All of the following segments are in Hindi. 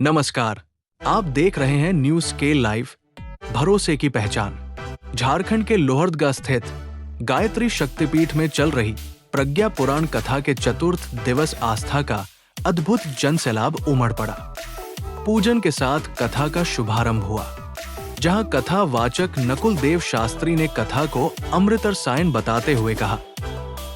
नमस्कार, आप देख रहे हैं न्यूज स्केल लाइव, भरोसे की पहचान। झारखंड के लोहरदगा स्थित गायत्री शक्तिपीठ में चल रही प्रज्ञा पुराण कथा के चतुर्थ दिवस आस्था का अद्भुत जन सैलाब उमड़ पड़ा। पूजन के साथ कथा का शुभारंभ हुआ, जहां कथा वाचक नकुल देव शास्त्री ने कथा को अमृत रसायन बताते हुए कहा,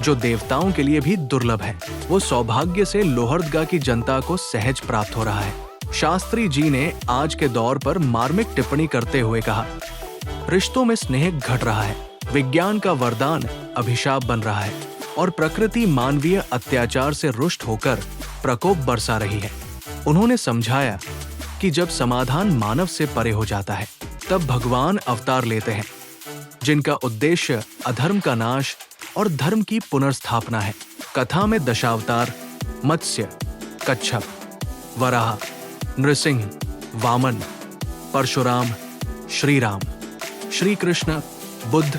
जो देवताओं के लिए भी दुर्लभ है, वो सौभाग्य से लोहरदगा की जनता को सहज प्राप्त हो रहा है। शास्त्री जी ने आज के दौर पर मार्मिक टिप्पणी करते हुए कहा, रिश्तों में स्नेह घट रहा है, विज्ञान का वरदान अभिशाप बन रहा है और प्रकृति मानवीय अत्याचार से रुष्ट होकर प्रकोप बरसा रही है। उन्होंने समझाया कि जब समाधान मानव से परे हो जाता है, तब भगवान अवतार लेते हैं, जिनका उद्देश्य अधर्म का नाश और धर्म की पुनर्स्थापना है। कथा में दशावतार मत्स्य, कच्छप, वराह, नृसिंह, वामन, परशुराम, श्री राम, श्री कृष्ण, बुद्ध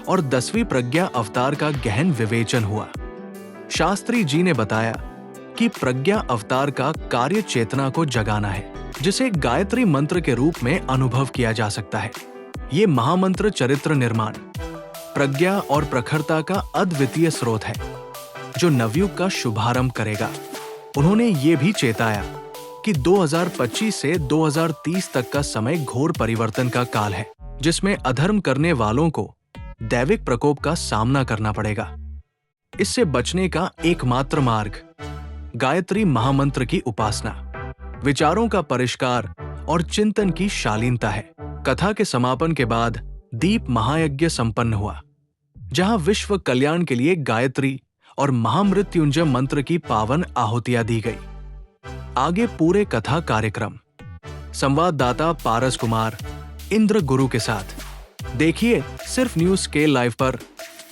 और 10वीं प्रज्ञा अवतार का गहन विवेचन हुआ। शास्त्री जी ने बताया कि प्रज्ञा अवतार का कार्य चेतना को जगाना है, जिसे गायत्री मंत्र के रूप में अनुभव किया जा सकता है। ये महामंत्र चरित्र निर्माण, प्रज्ञा और प्रखरता का अद्वितीय स्रोत है, जो नवयुग का शुभारंभ करेगा। उन्होंने ये भी चेताया कि 2025 से 2030 तक का समय घोर परिवर्तन का काल है, जिसमें अधर्म करने वालों को दैविक प्रकोप का सामना करना पड़ेगा। इससे बचने का एकमात्र मार्ग गायत्री महामंत्र की उपासना, विचारों का परिष्कार और चिंतन की शालीनता है। कथा के समापन के बाद दीप महायज्ञ संपन्न हुआ, जहां विश्व कल्याण के लिए गायत्री और महामृत्युंजय मंत्र की पावन आहुतियां दी गई। आगे पूरे कथा कार्यक्रम संवाददाता पारस कुमार इंद्र गुरु के साथ देखिए सिर्फ न्यूज स्केल लाइव पर।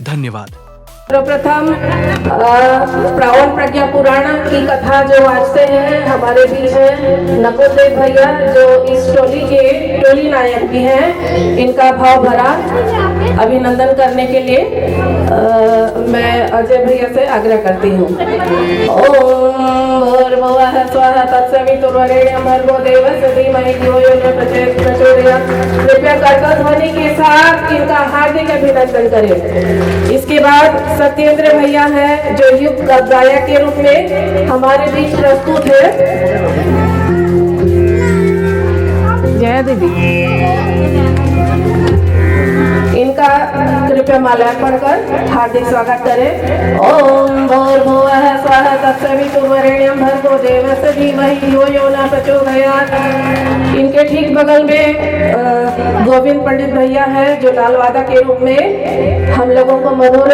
धन्यवाद। सर्वप्रथम श्रावण प्रज्ञा पुराण की कथा जो वाचते हैं, हमारे बीच है नकुल देव भैया, जो इस टोली के टोली नायक भी हैं। इनका भाव भरा अभिनंदन करने के लिए मैं अजय भैया से आग्रह करती हूँ। ओम भूर्भुवः स्वः तत्सवितुर्वरेण्यं भर्गो देवस्य धीमहि धियो यो न प्रचोदयात्। कृपया कर्कश ध्वनि के साथ इनका हार्दिक अभिनंदन करें। इसके बाद सत्येंद्र भैया है, जो युग गायक के रूप में हमारे बीच प्रस्तुत है। जय दीदी। इनका कृपया माल्यार्पण कर हार्दिक स्वागत करें। ओम भूर्भुवः स्वः तत्सवितुर्वरेण्यं भर्गो देवस्य धीमहि धियो यो न प्रचोदयात्। इनके ठीक बगल में गोविंद पंडित भैया है, जो लालवादा के रूप में हम लोगों को मधुर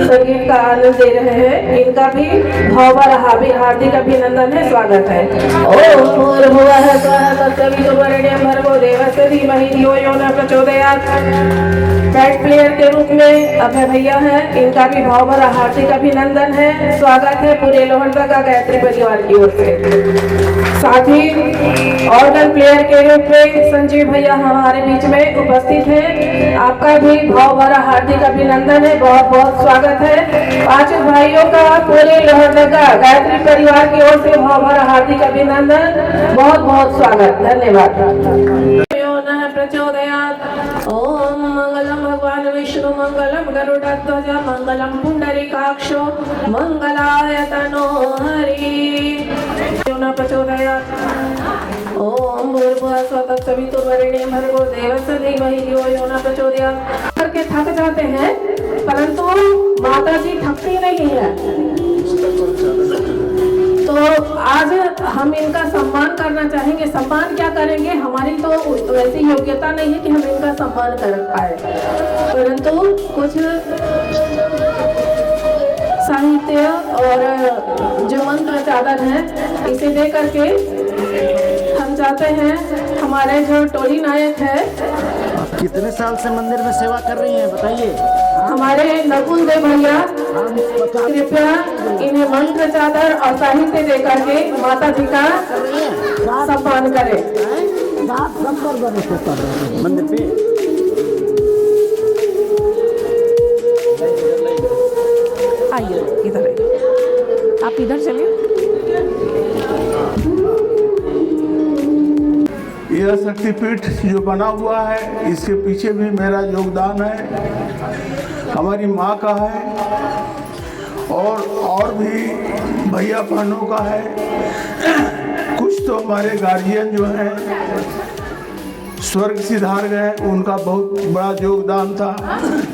संगीत का आनंद दे रहे हैं। इनका भी भावभरा हार्दिक अभिनंदन है, स्वागत है। ओम भूर्भुवः स्वः तत्सवितुर्वरेण्यं भर्गो देवस्य धीमहि धियो यो न प्रचोदयात्। बैट प्लेयर के रूप में अभय भैया हैं, इनका भी भावभरा हार्दिक अभिनंदन है, स्वागत है पूरे लोहरदगा गायत्री परिवार की ओर से। साथ ही ऑर्गन प्लेयर के रूप में संजीव भैया हमारे बीच में उपस्थित हैं, आपका भी भावभरा हार्दिक अभिनंदन है, बहुत बहुत स्वागत है। पांचों भाइयों का पूरे लोहरदगा गायत्री परिवार की ओर से भावभरा हार्दिक अभिनंदन, बहुत बहुत स्वागत, धन्यवाद। प्रचोदयात्। ओम मंगलम भगवान विष्णु मंगलम गरुड़ध्वज मंगलम पुंडरीकाक्षो मंगलाय तनो हरि। प्रचोदयात्। ओम भूर्भुवः स्वः तत्सवितुर्वरेण्यं भर्गो देवस्य धीमहि धियो यो न प्रचोदयात्। करके थक जाते हैं, परंतु माता जी थकती नहीं है। तो आज हम इनका सम्मान करना चाहेंगे। सम्मान क्या करेंगे, हमारी तो वैसी योग्यता नहीं है कि हम इनका सम्मान कर पाए, परंतु कुछ साहित्य और जो मंत्र चादर है, इसे दे करके हम चाहते हैं हमारे जो टोली नायक है। कितने साल से मंदिर में सेवा कर रही हैं, बताइए। हमारे नकुल देव भैया कृपया इन्हें मंत्र चादर और साहित्य देकर के माता जी का सम्मान करें। मंदिर पे आइए, इधर आप इधर चलिए। यह शक्तिपीठ जो बना हुआ है इसके पीछे भी मेरा योगदान है, हमारी माँ का है और भी भैया बहनों का है। कुछ तो हमारे गार्जियन जो हैं स्वर्ग सिधार गए, उनका बहुत बड़ा योगदान था।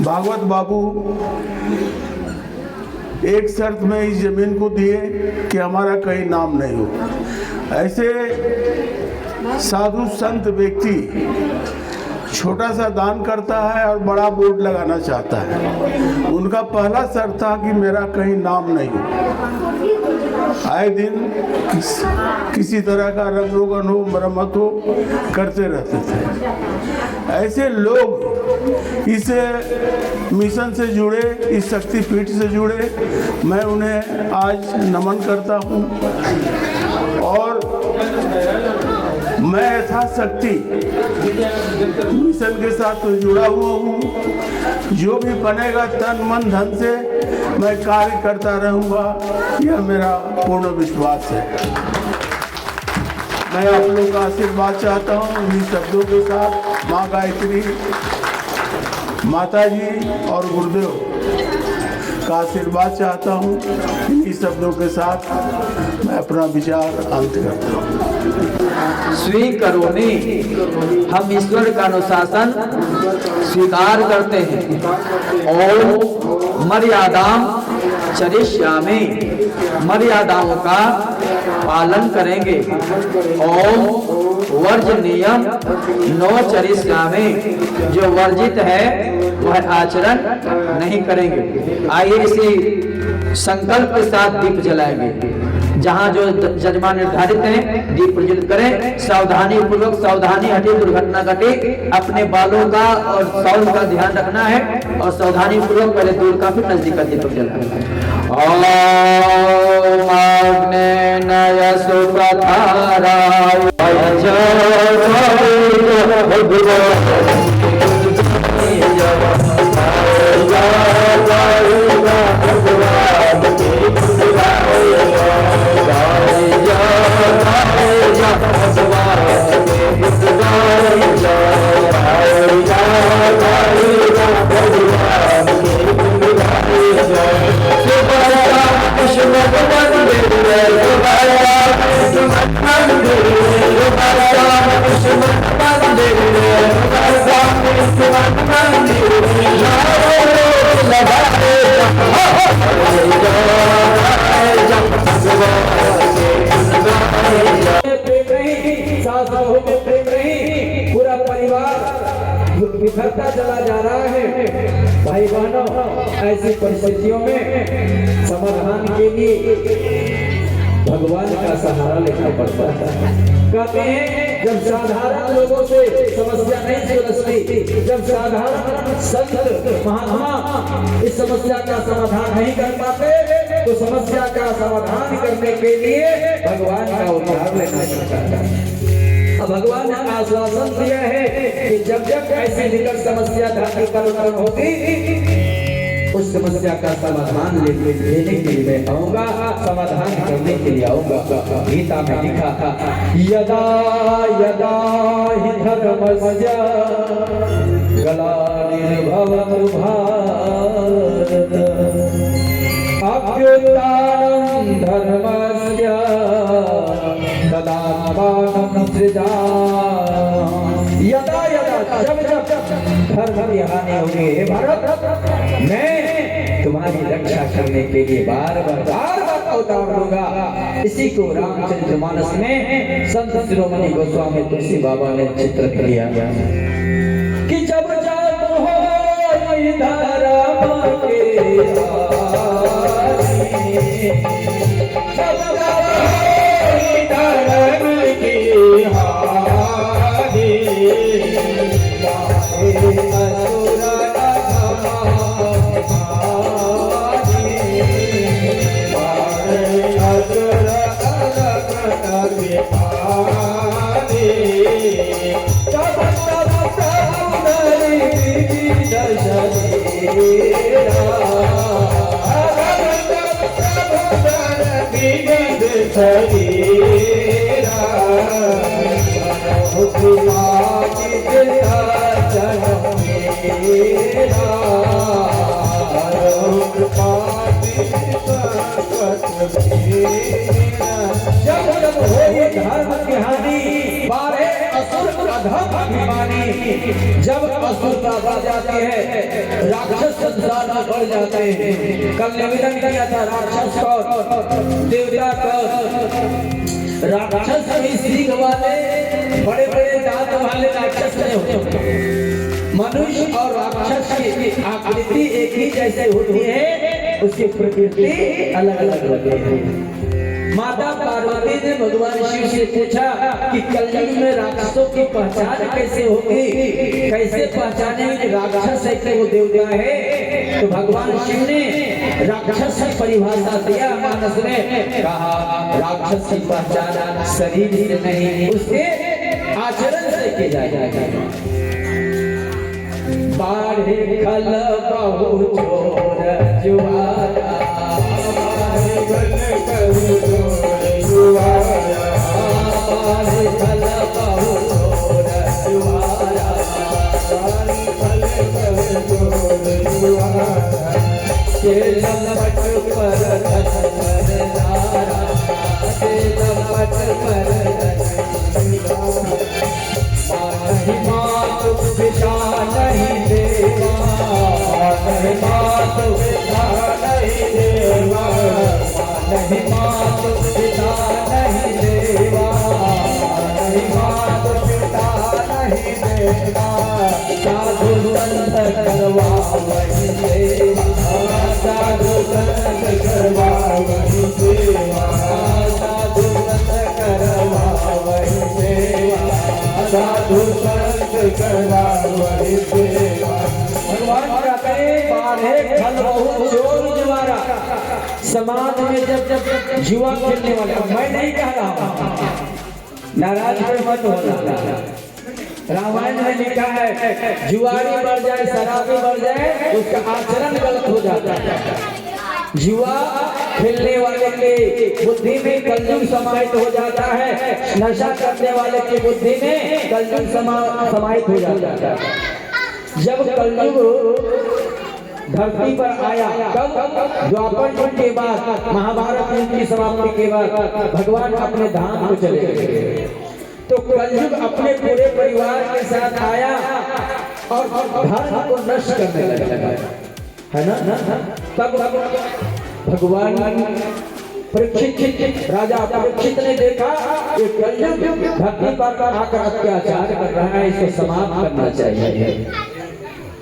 भागवत बाबू एक शर्त में इस जमीन को दिए कि हमारा कहीं नाम नहीं हो। ऐसे साधु संत व्यक्ति छोटा सा दान करता है और बड़ा बोर्ड लगाना चाहता है। उनका पहला शर्त था कि मेरा कहीं नाम नहीं हो। आए दिन किसी तरह का रंग रोगन हो, मरम्मत हो, करते रहते थे। ऐसे लोग इस मिशन से जुड़े, इस शक्तिपीठ से जुड़े, मैं उन्हें आज नमन करता हूँ। और मैं यथाशक्ति मिशन के साथ तो जुड़ा हुआ हूँ। जो भी बनेगा तन मन धन से मैं कार्य करता रहूँगा, यह मेरा पूर्ण विश्वास है। मैं आप लोगों का आशीर्वाद चाहता हूँ इन्हीं शब्दों के साथ। माँ गायत्री, माता जी और गुरुदेव का आशीर्वाद चाहता हूँ। इन्हीं शब्दों के साथ मैं अपना विचार अंत करता हूँ। स्वीकरोमि, हम ईश्वर का अनुशासन स्वीकार करते हैं। और मर्यादाम चरिष्यामि, मर्यादाओं का पालन करेंगे। और वर्जनीयम नो चरिष्यामि, जो वर्जित है वह आचरण नहीं करेंगे। आइए इसी संकल्प के साथ दीप जलाएंगे। जहाँ जो जजमान निर्धारित हैं दीप प्रज्वलित करें। सावधानी पूर्वक, सावधानी हटे दुर्घटना घटे। अपने बालों का और साउंड का ध्यान रखना है और सावधानी पूर्वक पहले दूर का फिर नजदीक का दीपक जलाएं। ओम अग्नेय सुप्रधाराय पूरा परिवार बिखरता चला जा रहा है। भाई बहनों, ऐसी परिस्थितियों में समाधान के लिए भगवान का सहारा लेना पड़ता है। कहते हैं जब साधारण लोगों से समस्या नहीं सुलझती, जब साधारण संत महात्मा इस समस्या का समाधान नहीं कर पाते, तो समस्या का समाधान करने के लिए भगवान का उद्धार लेना पड़ता है। भगवान ने आश्वासन दिया है कि जब जब ऐसी निकट समस्या धरती पर उत्पन्न होगी, उस समस्या का समाधान लेने के लिए मैं आऊंगा, समाधान करने के लिए आऊंगा। गीता में लिखा था, यदा यदा हि धर्मस्य ग्लानिर्भवतु भारत अभ्युत्थानं धर्मस्य तदात्मानं सृजामि। यदा यदा, जब जब धर्म की हानि होगी, हे भारत, मैं तुम्हारी रक्षा करने के लिए बार बार अवतार लूंगा। इसी को रामचरितमानस में संत शिरोमणि गोस्वामी तुलसी बाबा ने चित्र किया कि जब जब हो धर्म के जब जब होई धर्म की हानि, बारे असुर अधम अभिमानी। जब असुर बढ़ जाती है, राक्षस संसार में बढ़ जाते हैं। कल निवेदन किया था राक्षस को देवता को, राक्षस भी सीख वाले बड़े बड़े दांत वाले राक्षस नहीं होते। मनुष्य और राक्षस की आकृति एक ही जैसे होती है, उसकी प्रकृति अलग अलग होती है। माता पार्वती ने भगवान शिव से पूछा कि कलयुग में राक्षसों की पहचान कैसे होगी, कैसे पहचानेंगे राक्षस है कि वो देवता है। तो भगवान शिव ने राक्षस की परिभाषा दिया, मानस में कहा राक्षस की पहचान शरीर से नहीं, उसके आचरण से की जाएगी। बाढ़े खल बहु चोर जुआरा, भगवान कहते हैं बाढ़े खल बहु चोर जुआरा। समाज में जब जब जुआ खेलने वाले, मैं नहीं कह रहा हूँ, नाराज मत होना। रामायण में लिखा है जुआरी बढ़ जाए, शराबी बढ़ जाए, उसका आचरण गलत हो जाता है। जुआ खेलने वाले के बुद्धि में कलयुग समाहित हो जाता है, नशा करने वाले की बुद्धि में कलयुग समाहित हो जाता है। जब कलयुग धरती पर आया, कब? द्वापर युग के बाद, महाभारत युग की समाप्ति के बाद भगवान अपने धाम को चले गए। तो कलयुग अपने पूरे परिवार के साथ आया और धर्म को नष्ट करने लगा, है ना? तब भगवान परीक्षित राजा परीक्षित ने देखा कि कलयुग धरती पर आकर अत्याचार कर रहा है, इसको समाप्त करना चाहिए।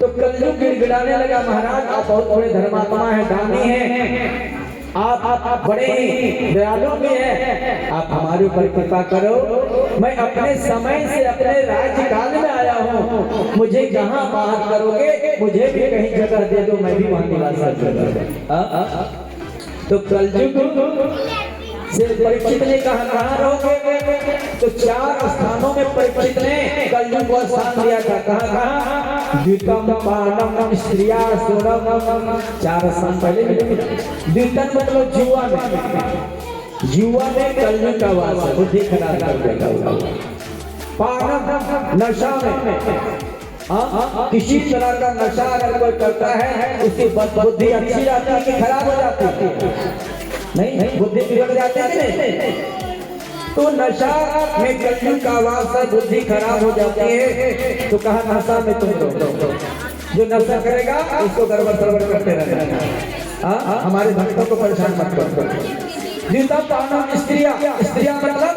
तो कलयुग गिड़गिड़ाने लगा, महाराज आप बहुत बड़े धर्मात्मा हैं, दानी हैं, आप बड़े ही दयालु भी हैं, आप हमारे ऊपर कृपा करो। मैं अपने समय से अपने राज्य काल में आया हूँ, मुझे जहाँ बात करोगे मुझे भी कहीं जगह दे दो, मैं भी वहाँ निवास करूँगा। तो कलयुग से परीक्षित ने कहा रहोगे? तो 4 स्थानों में परीक्षित ने कलयुग को स्थान दिया था। कहा द्वितम पानम स्त्रिया सोनम, 4 स्थान पहले मिले। द्वितम मतलब जुआ में, जुआ में कलयुग का वास, बुद्धि खराब कर देगा। पानम नशा में, किसी तरह का नशा अगर कोई करता है उसकी बुद्धि अच्छी रहती है कि खराब हो जाती है? नहीं, बुद्धि बिगड़ जाती है कि नहीं? तो नशा में कलयुग का वास है, बुद्धि खराब हो जाती है। तो कहा नशा में तुम लोग जो नशा करेगा उसको गड़बड़ करते रहना। हमारे भक्तों को परेशान मत करो। स्त्रिया मतलब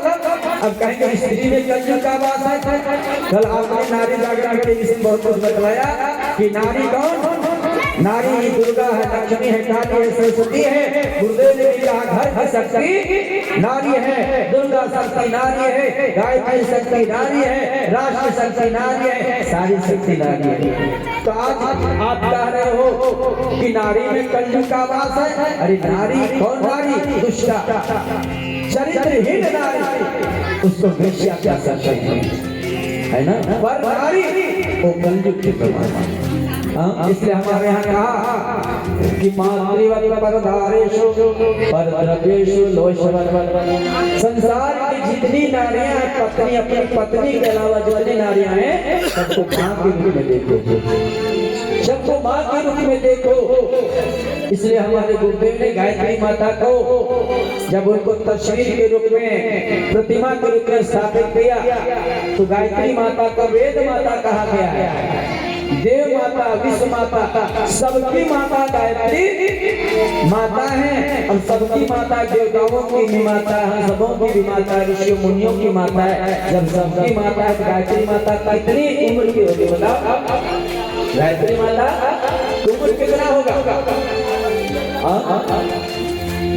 अब कहेंगे स्त्री में कलयुग का वास है। कल आपने नारी जागरण के विषय बहुत कुछ बतलाया कि नारी कौन? नारी दुर्गा है, लक्ष्मी है, काली है, सरस्वती है। गुरुदेव ने कहा घर की शक्ति नारी है, दुर्गा शक्ति नारी है, गायत्री शक्ति नारी है, राष्ट्र शक्ति नारी है, सारी शक्ति नारी है। तो आज आप कह रहे हो कि नारी में कलयुग का वास है। अरे नारी कौन? नारी दुष्टा, चरित्रहीन नारी, उसको वेश्या क्या सकते हैं, है ना? पर नारी वो कलयुग की परमात्मा। इसलिए हमारे यहाँ कहा कि मातृवत परदारेषु परद्रव्येषु लोचवत। संसार की जितनी नारियां हैं पत्नी, अपनी पत्नी के अलावा जितनी नारियां हैं सबको मां के रूप में देखो, सबको मां के रूप में देखो। इसलिए हमारे गुरुदेव ने गायत्री माता को जब उनको तस्वीर के रूप में, प्रतिमा के रूप में स्थापित किया तो गायत्री माता को वेद माता कहा गया है। देव माता, विश्व माता, सबकी माता गायत्री माता है। और सबकी माता देवताओं की भी माता है, सबों की भी माता है, ऋषि मुनियों की माता है। जब सबकी माता है गायत्री माता कितनी उम्र की होगी बताओ? गायत्री माता उम्र कितना होगा?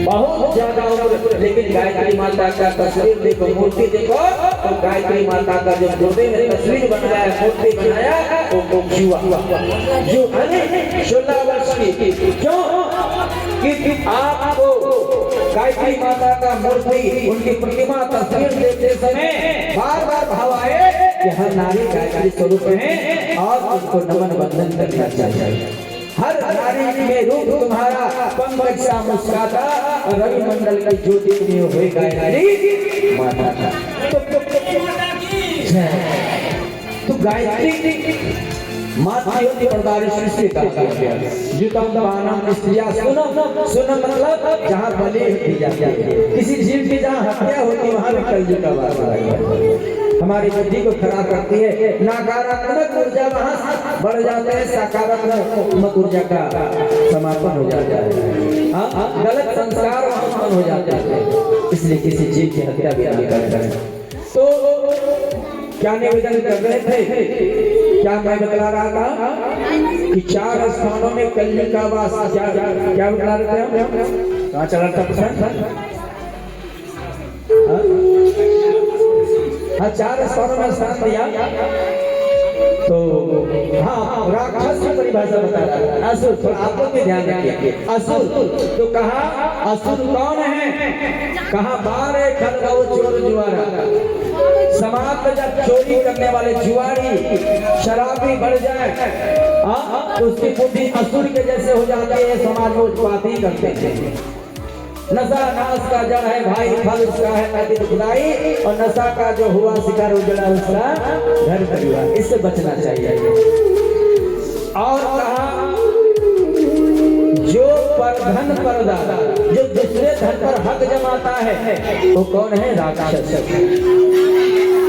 बहुत ज्यादा उम्र। लेकिन गायत्री माता का तस्वीर देखो, मूर्ति देखो तो गायत्री माता का जो गुरुदेव ने तस्वीर बनाया, मूर्ति बनाया वो जुआ जो 16 वर्ष की। क्यों? कि आपको गायत्री माता का मूर्ति, उनकी प्रतिमा, तस्वीर देखते समय बार बार भाव आए कि हर नारी गायत्री स्वरूप है और उसको नमन वंदन करना चाहिए। हर नारी में रूप तुम्हारा पंकज सा मुस्काता और रवि मंडल की ज्योति में हुए गायत्री माता का। तो गायत्री माता होती परदारी सृष्टि का जुतम दवानम स्त्रियां। सुनो सुनो मतलब जहाँ बलि दी जाती है, किसी जीव की जहाँ हत्या होती है वहाँ भी कलयुग का वास है। हमारी बुद्धि को खराब करती है। नकारात्मक ऊर्जा वहाँ बढ़ जाते हैं, सकारात्मक ऊर्जा का समापन हो जाता है। गलत संस्कार वहाँ उत्पन्न हो जाते हैं। इसलिए किसी जीव की हत्या भी नहीं करें। तो क्या निवेदन कर रहे थे? क्या मैं बता रहा था कि 4 स्थानों में कलयुग का वास। क्या बता रहे थे हम? कहाँ चला था प्रश्न? हाँ, 4 स्थानों में स्थान दिया। तो हाँ, राक्षस की परिभाषा बता रहा है। असुर, तो आप लोग भी ध्यान रखिए। असुर तो कहा, असुर कौन है? कहा बार है खलगाओ चोर जुआरा। समाज में जब चोरी करने वाले जुआरी, शराबी बढ़ जाए तो उसकी बुद्धि असुर के जैसे हो जाती है। समाज में उत्पात ही करते थे। नशा नाश का जड़ है भाई, फल उसका है नदी दुखदाई। और नशा का जो हुआ शिकार उजड़ा उसका घर परिवार। इससे बचना चाहिए। और कहा जो पर धन परदाता, जो दूसरे धन पर हक जमाता है वो कौन है? राक्षस।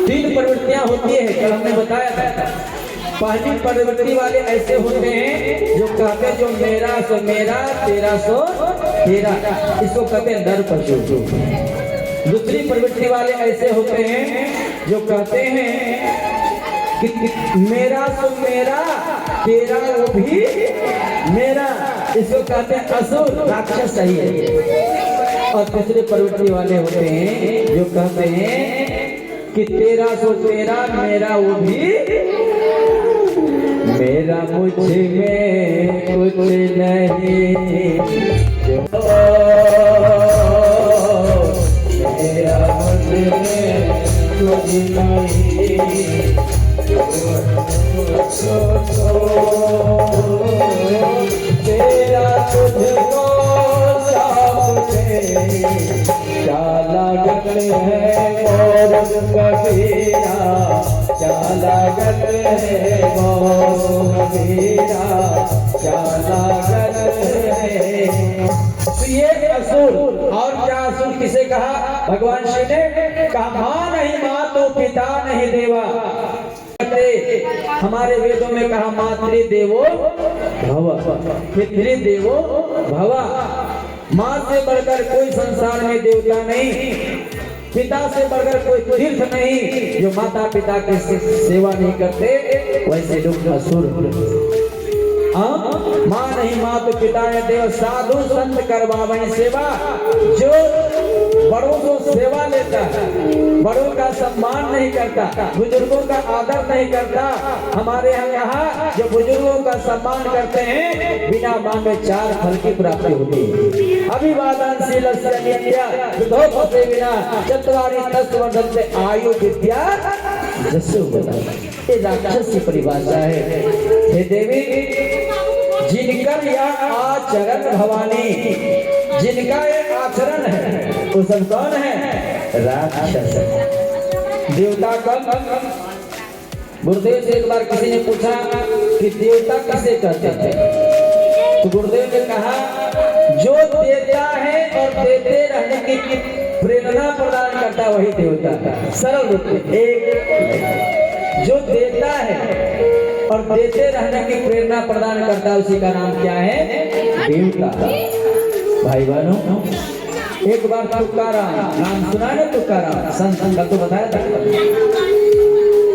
3 प्रवृत्तियां होती है, कल हमने बताया था। पहली प्रवृत्ति वाले ऐसे होते हैं जो कहते हैं जो मेरा सो मेरा, तेरा सो तेरा। इसको कहते हैं नर पशु। दूसरी प्रवृत्ति वाले ऐसे होते हैं जो कहते हैं कि मेरा सो मेरा, तेरा वो भी मेरा। इसको कहते हैं असुर, राक्षस। सही है। और तीसरी प्रवृत्ति वाले होते हैं जो कहते हैं कि तेरा सो तेरा, मेरा वो भी मेरा। मुझ में कुछ नहीं मेरा, मुझ में कुछ नहीं तेरा तुझको क्या लागत है और कबीरा, क्या लागत है और कबीरा, क्या लागत है। तो ये असुर। और क्या असुर किसे कहा? भगवान शिव ने कहा मां नहीं मां तो पिता नहीं देवा। हमारे वेदों में कहा मातृदेवो भव, पितृदेवो भव। माँ से बढ़कर कोई संसार में देवता नहीं, पिता से बढ़कर कोई तीर्थ नहीं। जो माता पिता की सेवा नहीं करते वैसे लोग असुर। माँ नहीं माँ तो पिता है देव, साधु संत करवावें सेवा। जो बड़ों को सेवा लेता है, बड़ों का सम्मान नहीं करता, बुजुर्गों का आदर नहीं करता। हमारे यहाँ जो बुजुर्गों का सम्मान करते हैं बिना मांगे 4 फल की प्राप्ति होती है। अभिवादनशील से बिना चत्वारि तस्वर्धन्ते आयु विद्या जसो। ये राक्षस की परिभाषा है। हे देवी जिनकर यह आचरण भवानी, जिनका ये आचरण है वो सब कौन है? राक्षस। देवता कब? गुरुदेव से एक बार किसी ने पूछा कि देवता किसे कहते हैं, तो गुरुदेव ने कहा जो देता है और देते रहने की प्रेरणा प्रदान करता वही देवता है। सरल रूप में एक जो देता है और देते रहने की प्रेरणा प्रदान करता है उसी का नाम क्या है? देवता। भाई बहनों, एक बार तुकाराम नाम सुना ना? तुकाराम संत का तो बताया था।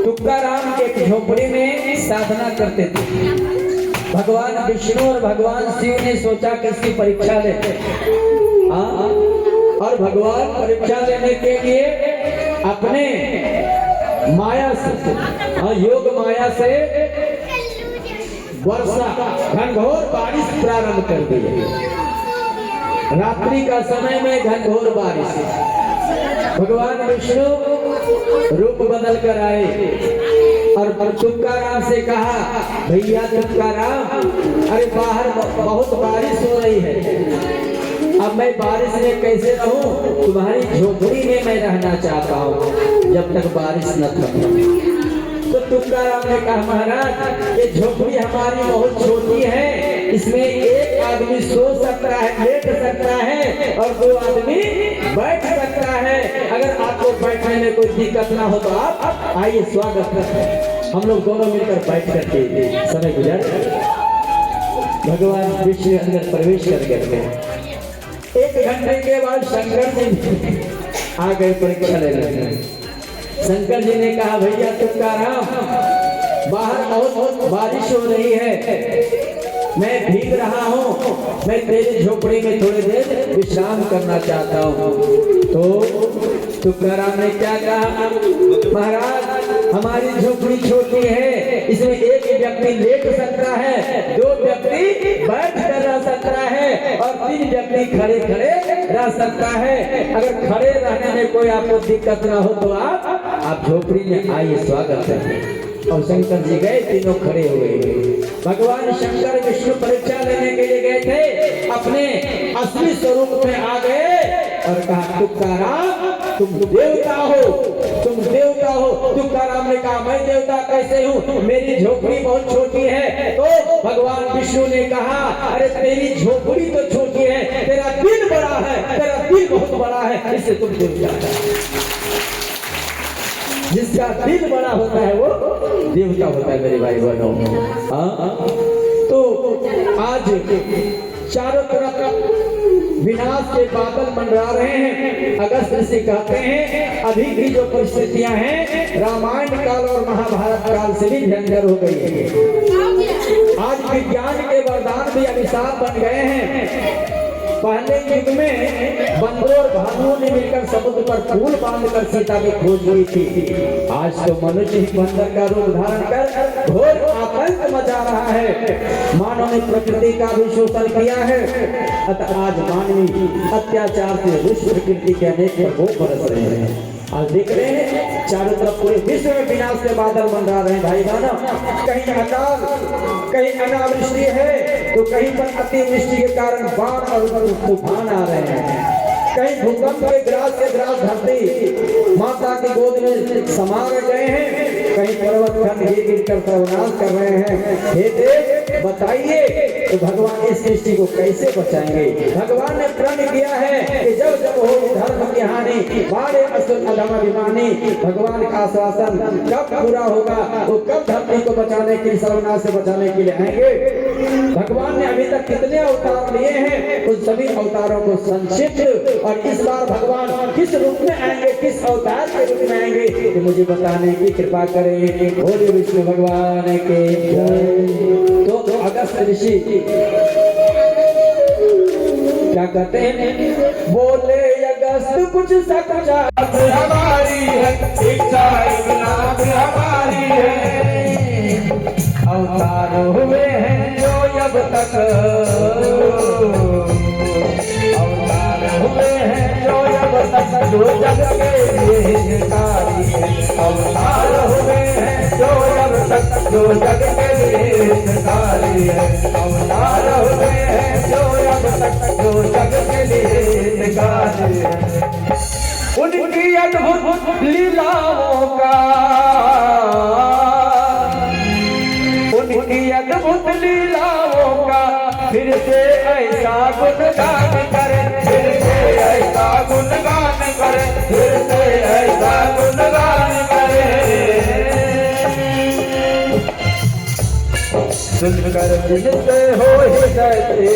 तुकाराम एक झोपड़ी में साधना करते थे। भगवान विष्णु और भगवान शिव ने सोचा कि इसकी परीक्षा लेते हैं, और भगवान परीक्षा लेने के लिए अपने माया से, योग माया से वर्षा घनघोर बारिश प्रारंभ कर दी। रात्रि का समय में घनघोर बारिश। भगवान विष्णु रूप बदल कर आए और तुकाराम से कहा, भैया तुकाराम, अरे बाहर बहुत बारिश हो रही है, अब मैं बारिश में कैसे रहूं? तुम्हारी झोपड़ी में मैं रहना चाहता हूं जब तक बारिश न थमे। तो तुकाराम ने कहा, महाराज ये झोपड़ी हमारी बहुत छोटी है, इसमें एक आदमी सो सकता है, लेट सकता है, और दो आदमी बैठ सकता है। अगर आपको बैठने में कोई दिक्कत ना हो तो आप आइए, स्वागत करते हैं। हम लोग दोनों मिलकर बैठ करके समय गुजार। भगवान विष्णु अंदर प्रवेश कर गए। 1 घंटे के बाद शंकर जी आ गए परीक्षा लेने। शंकर जी ने कहा, भैया तुकाराम, बाहर बहुत बारिश हो रही है, मैं भीग रहा हूँ, मैं तेरी झोपड़ी में थोड़ी देर विश्राम करना चाहता हूँ। तो तुकाराम ने क्या कहा, महाराज हमारी झोपड़ी छोटी है, इसमें एक व्यक्ति लेट सकता है, 2 व्यक्ति बैठ कर रह सकता है, और 3 व्यक्ति खड़े खड़े रह सकता है। अगर खड़े रहने में कोई आपको दिक्कत ना हो तो आप झोपड़ी में आइए, स्वागत है। और शंकर जी गए, तीनों खड़े हुए। भगवान शंकर विष्णु परीक्षा लेने के लिए गए थे, अपने असली स्वरूप में आ गए और कहा, तुकाराम तुम देवता हो, तुम देवता हो। तुकाराम ने कहा, मैं देवता कैसे हूँ, मेरी झोपड़ी बहुत छोटी है। तो भगवान विष्णु ने कहा, अरे तेरी झोपड़ी तो छोटी है, तेरा दिल बड़ा है, तेरा दिल बहुत बड़ा है, इससे तुम देवता हो। जिसका दिल बड़ा होता है वो देवता होता है, मेरे भाई बहनों। तो आज चारों तरफ विनाश के बादल मंडरा रहे हैं। अगस्त ऋषि कहते हैं, अभी भी जो परिस्थितियां हैं रामायण काल और महाभारत काल से भी भयंकर हो गई है। आज विज्ञान के वरदान भी अभिशाप बन गए हैं। पहले युग में बंदरों और भालुओं ने मिलकर समुद्र पर पुल बांधकर सीता की खोज की थी। आज तो मनुष्य ही बंदर का रूप धारण कर घोर आतंक मचा रहा है। मानव ने प्रकृति का भी शोषण किया है, अतः आज मानवीय अत्याचार से विश्व प्रकृति के अनेक प्रकोप बरस रहे हैं। आज देख रहे हैं चारों तरफ पूरे विश्व में विनाश के बादल मंडरा रहे हैं। भाई बहनों, कहीं अकाल, कहीं अनावृष्टि है तो कहीं पर अतिवृष्टि के कारण बाढ़ और तूफान आ रहे हैं। कहीं भूकंप के ग्रास से ग्रास धरती माता की गोद में समा गए हैं, कहीं पर्वत खंड गिर गिर कर सर्वनाश कर रहे हैं। हे देव बताइए, तो भगवान इस सृष्टि को कैसे बचाएंगे? भगवान ने प्रण किया है कि जब जब हो धर्म की हानि, बाढ़े असुर अधमाभिमानी, भगवान का आश्वासन कब पूरा होगा, वो कब धरती को बचाने के लिए, सर्वनाश से बचाने के लिए आएंगे। भगवान ने अभी तक कितने अवतार लिए हैं, उन सभी अवतारों को संक्षिप्त, और इस बार भगवान किस रूप में आएंगे, किस अवतार के रूप में आएंगे, ये मुझे बताने की कृपा करें। बोले विष्णु भगवान के जय। तो अगस्त ऋषि क्या कहते हैं, बोले अगस्त कुछ सच्चा हमारी है, इच्छा इकलाक हमारी है, अवतार हुए हैं जो अब तक, अवतार हुए हैं जो अब तक, जो जग के लिए हितकारी है, अवतार हुए हैं जो अब तक, जो जग के लिए हितकारी है, अवतार लीलाओं का, उनकी अद्भुत लीलाओं का फिर से ऐसा गुणगान करे, फिर से ऐसा गुणगान करे, फिर से ऐसा गुणगान करे। सुनकर जिनसे हो हृदय से,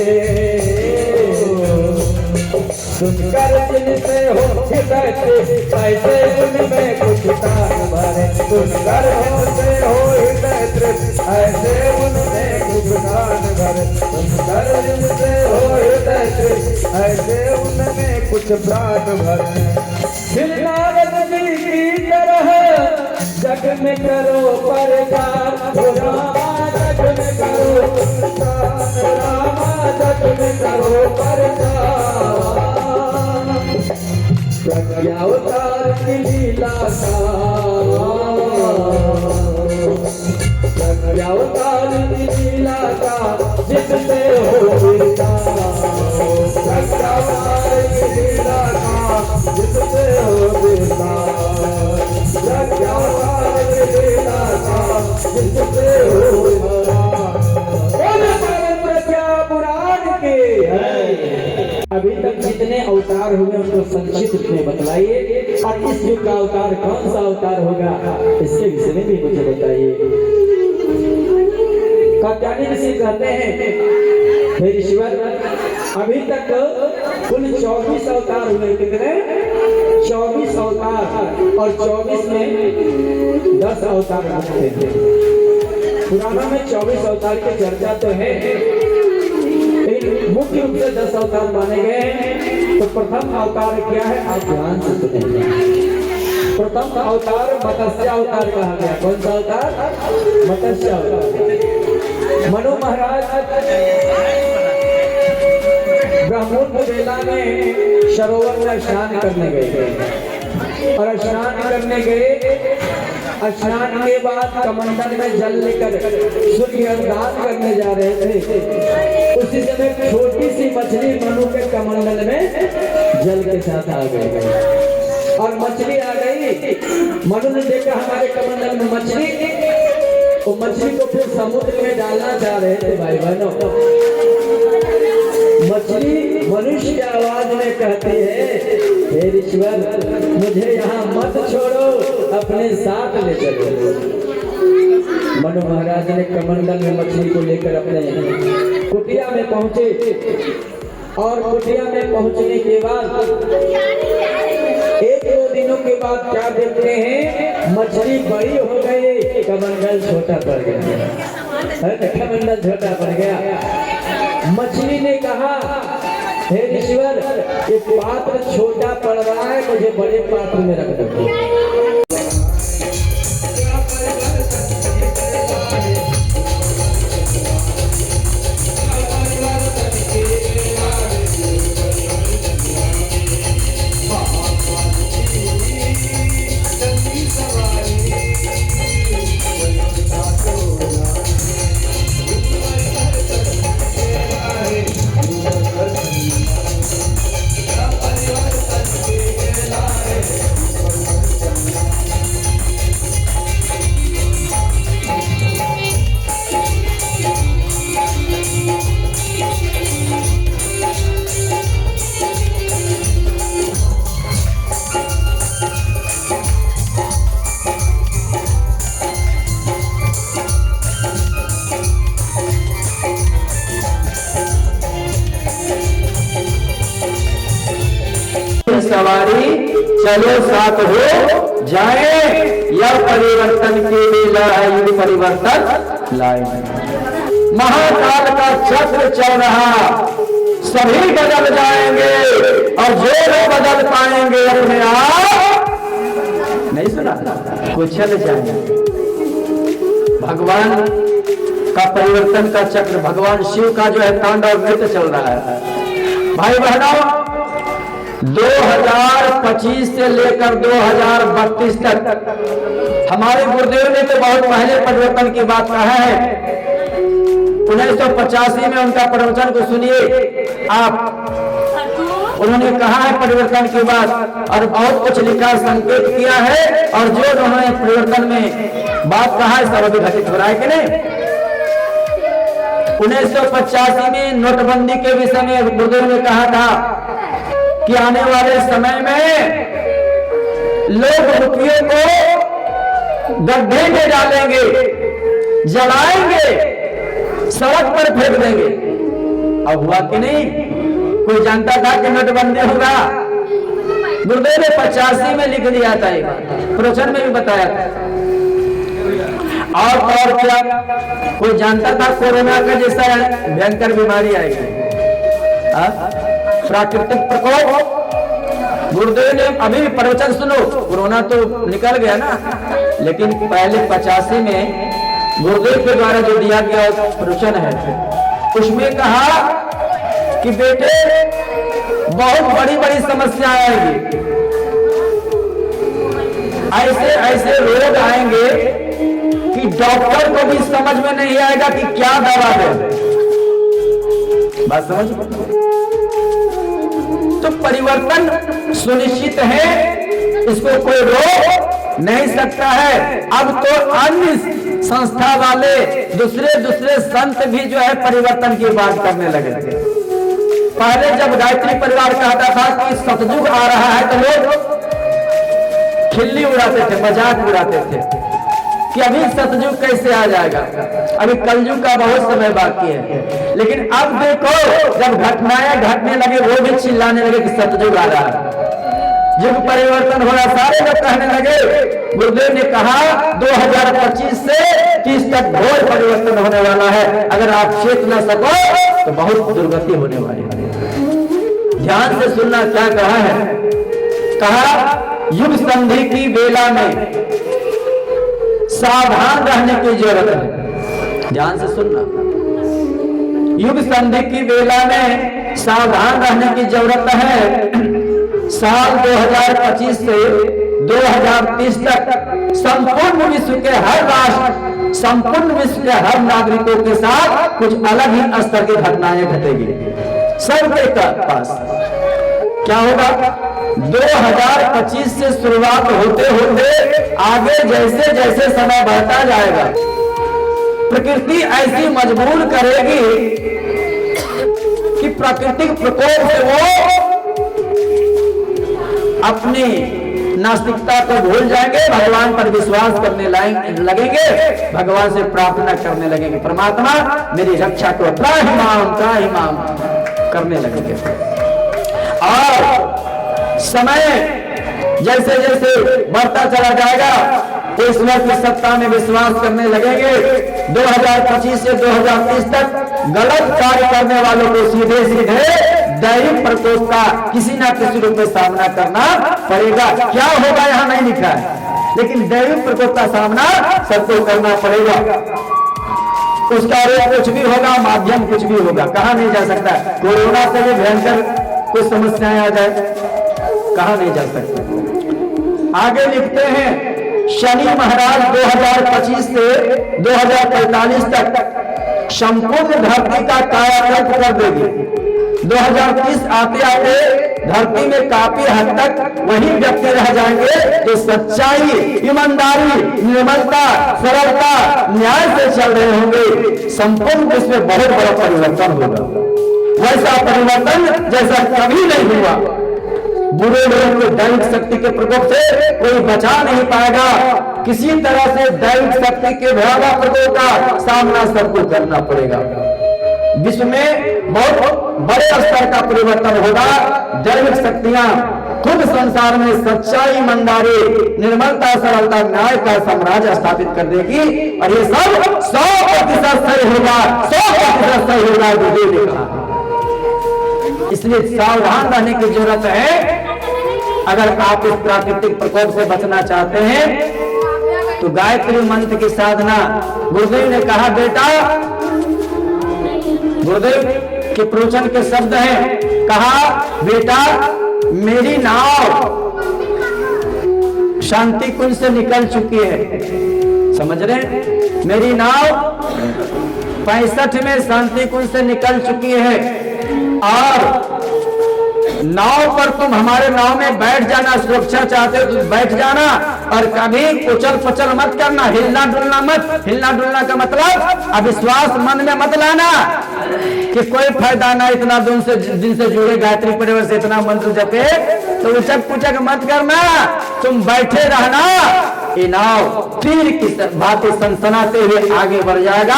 सुनकर जिनसे हो हृदय से, ऐसे उनमें कुछ तार भरे, सुनकर से हो हृदय से, ऐसे उनमें कुछ तार भरे, सुनकर जिनसे हो हृदय से, ऐसे उनमें कुछ प्राण भरे। फिर नारद जी की तरह जग में करो प्रचार, रामा जग में करो प्रचार, रामा जग में करो प्रचार। प्रज्ञावतार की लीला का, प्रज्ञावतार की लीला का जिससे हो विस्तार, प्रज्ञावतार की लीला का जिससे हो विस्तार, प्रज्ञावतार की लीला का जिससे हो विस्तार। प्रज्ञा पुराण के अभी तक जितने अवतार हुए उनको संक्षिप्त में बतलाइए, और इस युग का अवतार कौन सा अवतार होगा इसके विषय में भी मुझे बताइए। कात्यायनी ऋषि कहते हैं, हे ईश्वर, अभी तक कुल 24 अवतार हुए। कितने? 24 अवतार, और 24 में 10 अवतार होते थे। पुराना में 24 अवतार की चर्चा तो है, मुख्य रूप से 10 अवतार माने गए हैं। तो प्रथम अवतार क्या है, आप ध्यान से सुनेंगे। प्रथम अवतार मत्स्य अवतार कहा गया। कौन सा अवतार? मत्स्य अवतार। मनु महाराज ब्रह्मोत्तर बेला में सरोवर में स्नान करने गए थे, और स्नान करने गए, स्नान के बाद कमंडल में जल लेकर सूर्य दान करने जा रहे थे। उसी समय छोटी सी मछली मनु के कमंडल में जल के साथ आ गई, और मछली आ गई। मनु ने देखा हमारे कमंडल में मछली, वो मछली को फिर समुद्र में डालना चाह रहे थे। भाई बहनों, मछली मनुष्य की आवाज में कहती है, हे ईश्वर, मुझे यहाँ मत छोड़ो, अपने साथ ले चलो। मनु महाराज ने कमंडल में मछली को लेकर अपने कुटिया में पहुंचे, और कुटिया में पहुंचने के बाद 1-2 दिनों के बाद क्या देखते हैं, मछली बड़ी हो गई, कमंडल छोटा पड़ गया। कमंडल छोटा पड़ गया। मछली ने कहा, हे ईश्वर, ये पात्र छोटा पड़ रहा है, मुझे बड़े पात्र में रख दो। सवारी चलो साथ हो जाए, यह परिवर्तन की लीला है, युग परिवर्तन लाए। महाकाल का चक्र चल रहा, सभी बदल जाएंगे, और जो लोग बदल पाएंगे अपने आप, नहीं सुना, कुचल जाएंगे। भगवान का परिवर्तन का चक्र, भगवान शिव का जो है तांडव नृत्य चल रहा है। भाई बहनों, 2025 से लेकर 2032 तक हमारे गुरुदेव ने तो बहुत पहले परिवर्तन की बात कहा है। 1985 में उनका प्रवचन को सुनिए आप। उन्होंने कहा है परिवर्तन की बात और बहुत कुछ लिखा, संकेत किया है, और जो उन्होंने परिवर्तन में बात कहा है सब अभी घटित हो रहा है कि नहीं। 1985 में नोटबंदी के विषय में गुरुदेव ने कहा था कि आने वाले समय में लोग रुपये को गड्ढे में डालेंगे, जलाएंगे, सड़क पर फेंक देंगे। अब हुआ कि नहीं? कोई जानता था कि नोटबंदी होगा? गुरुदेव ने 85 में लिख दिया था, प्रवचन में भी बताया था। और क्या कोई जानता था कोरोना का जैसा भयंकर बीमारी आएगी? प्राकृतिक प्रकोप। गुरुदेव ने अभी भी प्रवचन सुनो, कोरोना तो निकल गया ना, लेकिन पहले 85 में गुरुदेव के द्वारा जो दिया गया प्रवचन है, उसमें कहा कि बेटे बहुत बड़ी बड़ी समस्या आएगी, ऐसे ऐसे रोग आएंगे कि डॉक्टर को भी समझ में नहीं आएगा कि क्या दवा दे। बात समझ? तो परिवर्तन सुनिश्चित है, इसको कोई रोक नहीं सकता है। अब तो अन्य संस्था वाले दूसरे संत भी जो है परिवर्तन की बात करने लगे थे। पहले जब गायत्री परिवार कहता था कि सतयुग आ रहा है तो लोग खिल्ली उड़ाते थे, मजाक उड़ाते थे कि अभी सतयुग कैसे आ जाएगा, अभी कलयुग का बहुत समय बाकी है। लेकिन अब देखो जब घटनाएं घटने लगे वो भी चिल्लाने लगे कि सतयुग आ रहा है, युग परिवर्तन हो रहा, सारे लोग कहने लगे। गुरुदेव ने कहा 2025 से 30 तक घोर परिवर्तन होने वाला है, अगर आप चेत न सको तो बहुत दुर्गति होने वाली है। ध्यान से सुनना क्या कहा है। कहा युग संधि की बेला में सावधान रहने की जरूरत है। ध्यान से सुनना, युग संधि की बेला में सावधान रहने की जरूरत है। साल 2025 से 2030 तक संपूर्ण विश्व के हर राष्ट्र, संपूर्ण विश्व के हर नागरिकों के साथ कुछ अलग ही स्तर की घटनाएं घटेगी। सबके पास क्या होगा? 2025 से शुरुआत होते होते आगे जैसे जैसे समय बढ़ता जाएगा, प्रकृति ऐसी मजबूर करेगी कि प्राकृतिक प्रकोप से वो अपनी नास्तिकता को भूल जाएंगे, भगवान पर विश्वास करने लगेंगे, भगवान से प्रार्थना करने लगेंगे, परमात्मा मेरी रक्षा को त्राहिमाम करने लगेंगे। और समय जैसे जैसे बढ़ता चला जाएगा ईश्वर की सत्ता में विश्वास करने लगेंगे। 2025 से 2030 तक गलत कार्य करने वालों को सीधे सीधे दैविक प्रकोप का किसी न किसी रूप में सामना करना पड़ेगा। क्या होगा यहाँ नहीं लिखा है, लेकिन दैविक प्रकोप का सामना सबको करना पड़ेगा। उसका रूप कुछ भी होगा, माध्यम कुछ भी होगा, कहा नहीं जा सकता। कोरोना से भी भयंकर कुछ समस्याएं आ जाए, कहा नहीं जा सकता। आगे लिखते हैं शनि महाराज 2025 से 2045 तक संपूर्ण धरती का कायाकल्प कर देगी। 2030 आते आते धरती में काफी हद तक वही व्यक्ति रह जाएंगे जो सच्चाई, ईमानदारी, निर्मलता, सरलता, न्याय से चल रहे होंगे। संपूर्ण विश्व में बहुत बड़ा परिवर्तन होगा, वैसा परिवर्तन जैसा कभी नहीं हुआ। बुरे लोगों को दैविक शक्ति के प्रकोप से कोई बचा नहीं पाएगा। किसी तरह से दैविक शक्ति के भयावह प्रकोप का सामना सबको करना पड़ेगा। विश्व में बहुत बड़े स्तर का परिवर्तन होगा। दैविक शक्तियां खुद संसार में सच्चाई, ईमानदारी, निर्मलता, सरलता, न्याय का साम्राज्य स्थापित कर देगी और ये सब 100% सही होगा, 100% सही होगा। गुरुदेव ने कहा, इसलिए सावधान रहने की जरूरत है। अगर आप इस प्राकृतिक प्रकोप से बचना चाहते हैं तो गायत्री मंत्र की साधना। गुरुदेव ने कहा बेटा, गुरुदेव के प्रवचन के शब्द हैं, कहा बेटा मेरी नाव शांति कुंज से निकल चुकी है। समझ रहे? मेरी नाव 65 में शांति कुंज से निकल चुकी है और नाव पर तुम हमारे नाव में बैठ जाना, सुरक्षा चाहते हो तो बैठ जाना, और कभी उछल पचल मत करना, हिलना डुलना मत। हिलना डुलना का मतलब अविश्वास मन में मत लाना कि कोई फायदा ना, इतना दिन से जुड़े गायत्री परिवार से इतना मंत्र जपे, तो उचक पुचक मत करना, तुम बैठे रहना। ये नाव तीर की भांति सनसनाते हुए आगे बढ़ जाएगा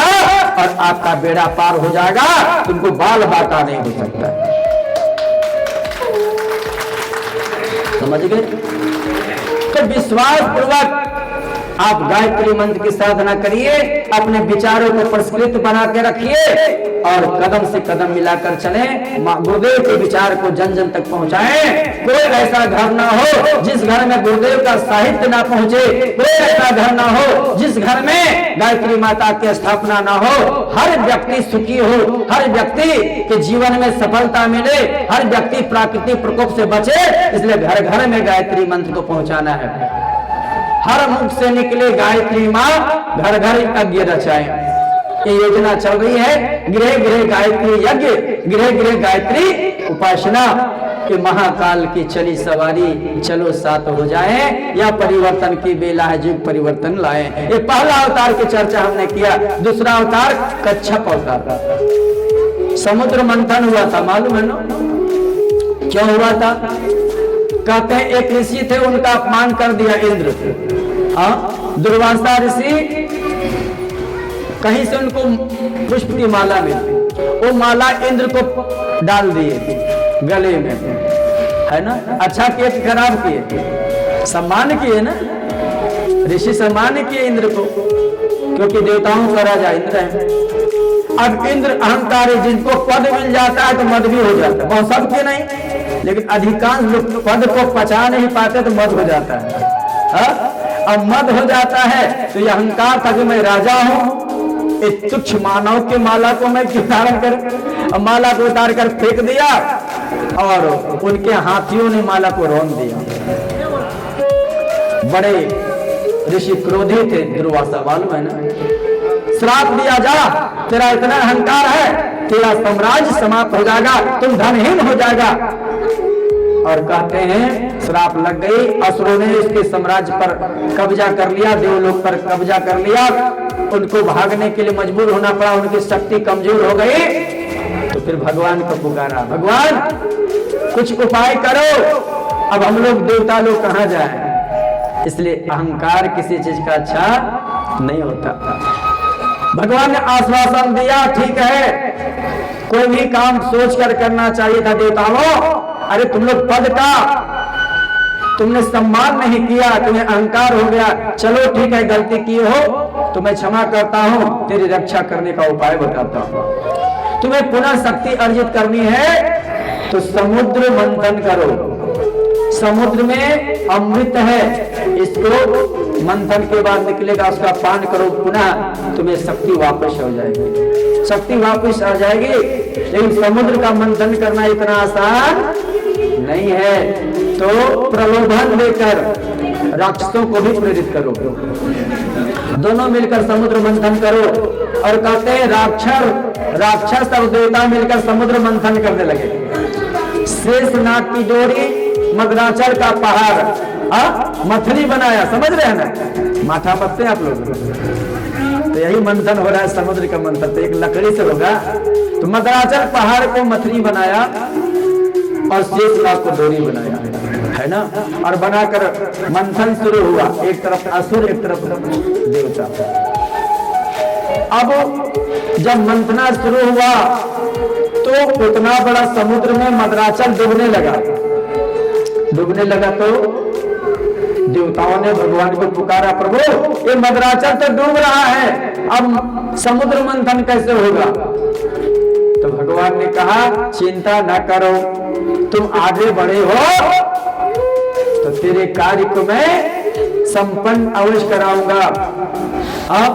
और आपका बेड़ा पार हो जाएगा, तुमको बाल बाका नहीं हो सकता। समझ गए? तो विश्वास पूर्वक आप गायत्री मंत्र की साधना करिए, अपने विचारों को परिष्कृत बना के रखिए और कदम से कदम मिलाकर चले, गुरुदेव के विचार को जन जन तक पहुंचाएं। कोई ऐसा घर ना हो जिस घर में गुरुदेव का साहित्य ना पहुंचे, कोई ऐसा घर ना हो जिस घर में गायत्री माता की स्थापना ना हो। हर व्यक्ति सुखी हो, हर व्यक्ति के जीवन में सफलता मिले, हर व्यक्ति प्राकृतिक प्रकोप से बचे, इसलिए घर घर में गायत्री मंत्र को पहुंचाना है। हर मुख से निकले गायत्री माँ, घर घर यज्ञ रचाए। ये योजना चल रही है, गृह गृह गायत्री यज्ञ, गृह गृह गायत्री उपासना। कि महाकाल की चली सवारी, चलो साथ हो जाए, या परिवर्तन की बेला है, युग परिवर्तन लाए। ये पहला अवतार की चर्चा हमने किया। दूसरा अवतार कच्छप अवतार। समुद्र मंथन हुआ था, मालूम है ना क्यों हुआ था? कहते हैं एक ऋषि थे, उनका अपमान कर दिया इंद्र। दुर्वासा ऋषि, कहीं से उनको पुष्प की माला मिली, वो माला इंद्र को डाल दिए गले में, है ना? अच्छा किए कि खराब किए? सम्मान किए ना, ऋषि सम्मान किए इंद्र को, क्योंकि देवताओं का राजा इंद्र है। अब इंद्र अहंकारी, जिनको पद मिल जाता है तो मद भी हो जाता है, बहुत सबके नहीं, लेकिन अधिकांश लोग पद को पचा नहीं पाते तो मद हो जाता है। अब मद हो जाता है तो यह अहंकार था कि मैं राजा हूं, इस तुच्छ मानव के माला को मैं क्यों धारण कर, अब माला को उतार कर फेंक दिया और उनके हाथियों ने माला को रौंद दिया। बड़े ऋषि क्रोधी थे दुर्वासा, मालूम है ना? श्राप दिया, जा तेरा इतना अहंकार है, तेरा साम्राज्य समाप्त हो जाएगा, तुम धनहीन हो जाएगा। और कहते हैं श्राप लग गई, असुरों ने इसके साम्राज्य पर कब्जा कर लिया, देवलोक पर कब्जा कर लिया, उनको भागने के लिए मजबूर होना पड़ा, उनकी शक्ति कमजोर हो गई। तो फिर भगवान को पुकारा, भगवान कुछ उपाय करो, अब हम लोग देवता लोग कहां जाएं? इसलिए अहंकार किसी चीज का अच्छा नहीं होता। भगवान ने आश्वासन दिया, ठीक है, कोई भी काम सोच कर करना चाहिए था देवताओं। अरे तुम लोग पद का तुमने सम्मान नहीं किया, तुम्हें अहंकार हो गया, चलो ठीक है, गलती की हो तो मैं क्षमा करता हूं, तेरी रक्षा करने का उपाय बताता हूं। तुम्हें पुनः शक्ति अर्जित करनी है तो समुद्र मंथन करो, समुद्र में अमृत है, इसको मंथन के बाद निकलेगा, उसका पान करो, पुनः तुम्हें शक्ति वापस हो जाएगी, शक्ति वापस आ जाएगी। लेकिन समुद्र का मंथन करना इतना आसान नहीं है, तो प्रलोभन देकर राक्षसों को भी प्रेरित करो, दोनों मिलकर समुद्र मंथन करो। और कहते हैं राक्षस और देवता मिलकर समुद्र मंथन करने लगे। शेषनाग की डोरी, मदराचल का पहाड़, मथनी बनाया, समझ रहे हैं ना? माथा पत्ते आप लोग, तो यही मंथन हो रहा है, समुद्र का मंथन तो एक लकड़ी से होगा। तो मदराचल पहाड़ को मथनी बनाया और शेषनाग को डोरी बनाया, है ना? और बनाकर मंथन शुरू हुआ, एक तरफ असुर एक तरफ देवता। अब जब मंथना शुरू हुआ तो उतना बड़ा समुद्र में मदराचल डूबने लगा तो देवताओं ने भगवान को पुकारा, प्रभु ये मदराचल तो डूब रहा है, अब समुद्र मंथन कैसे होगा? तो भगवान ने कहा, चिंता न करो, तुम आगे बढ़े हो तो तेरे कार्य को मैं संपन्न अवश्य कराऊंगा। अब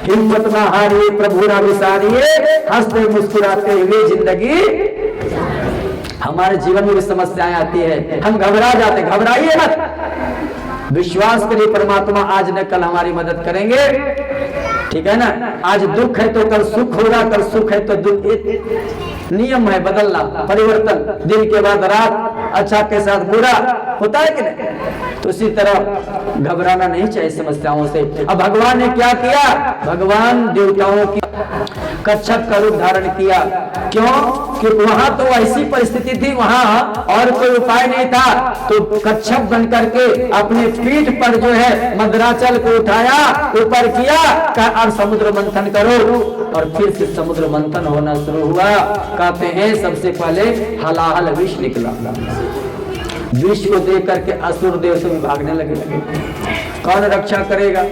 हिम्मत न हारिए, प्रभु ना विसारिए, हंसते मुस्कुराते हुए जिंदगी। हमारे जीवन में भी समस्याएं आती है, हम घबरा जाते, घबराइए मत, विश्वास करिए परमात्मा आज न कल हमारी मदद करेंगे, ठीक है ना? आज दुख है तो कल सुख होगा, कल सुख है तो दुख। नियम है बदलना, परिवर्तन, दिन के बाद रात, अच्छा के साथ बुरा होता है कि नहीं। तो इसी तरह घबराना नहीं चाहिए समस्याओं से। अब भगवान ने क्या किया, भगवान देवताओं की कच्छप का रूप धारण किया। क्यों? क्योंकि वहां तो ऐसी परिस्थिति थी, वहां और कोई उपाय नहीं था, तो कच्छप बन करके अपने पीठ पर जो है मद्राचल को उठाया, ऊपर किया, कहा अब समुद्र मंथन करो। और फिर से समुद्र मंथन होना शुरू हुआ। कहते हैं सबसे पहले हलाहल विष निकला। विष को देख करके असुर देव से भागने लगे। कौन रक्षा करेगा?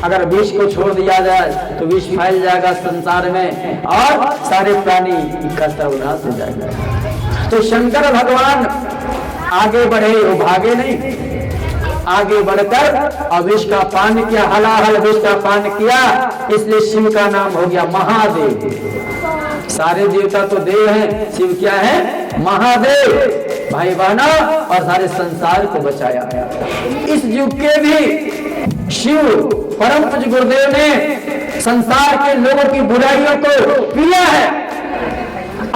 अगर विष को छोड़ दिया जाए तो विष फैल जाएगा संसार में और सारे प्राणी का सर्वनाश हो जाएगा। तो शंकर भगवान आगे बढ़े, वो भागे नहीं, आगे बढ़कर विष का पान किया, हलाहल विष का पान किया। इसलिए शिव का नाम हो गया महादेव। सारे देवता तो देव हैं, शिव क्या है? महादेव। भाई बहना, और सारे संसार को बचाया। इस युग के भी शिव परम पूज्य गुरुदेव ने संसार के लोगों की बुराइयों को पिया है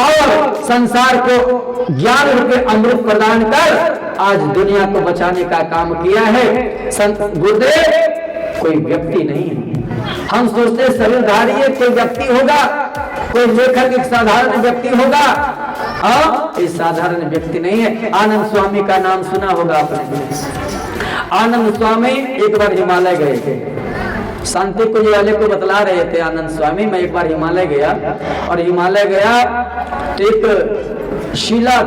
और संसार को ज्ञान रूपी अमृत प्रदान कर आज दुनिया को बचाने का काम किया है। संत गुरुदेव कोई व्यक्ति नहीं है। हम सोचते शरीरधारी कोई व्यक्ति होगा, कोई लेखक एक साधारण व्यक्ति होगा। ये साधारण व्यक्ति नहीं है। आनंद स्वामी का नाम सुना होगा आपने। आनंद स्वामी एक बार हिमालय गए थे। शांति कुंज वाले को बतला रहे थे आनंद स्वामी, मैं एक बार हिमालय गया, और हिमालय गया तो एक शिला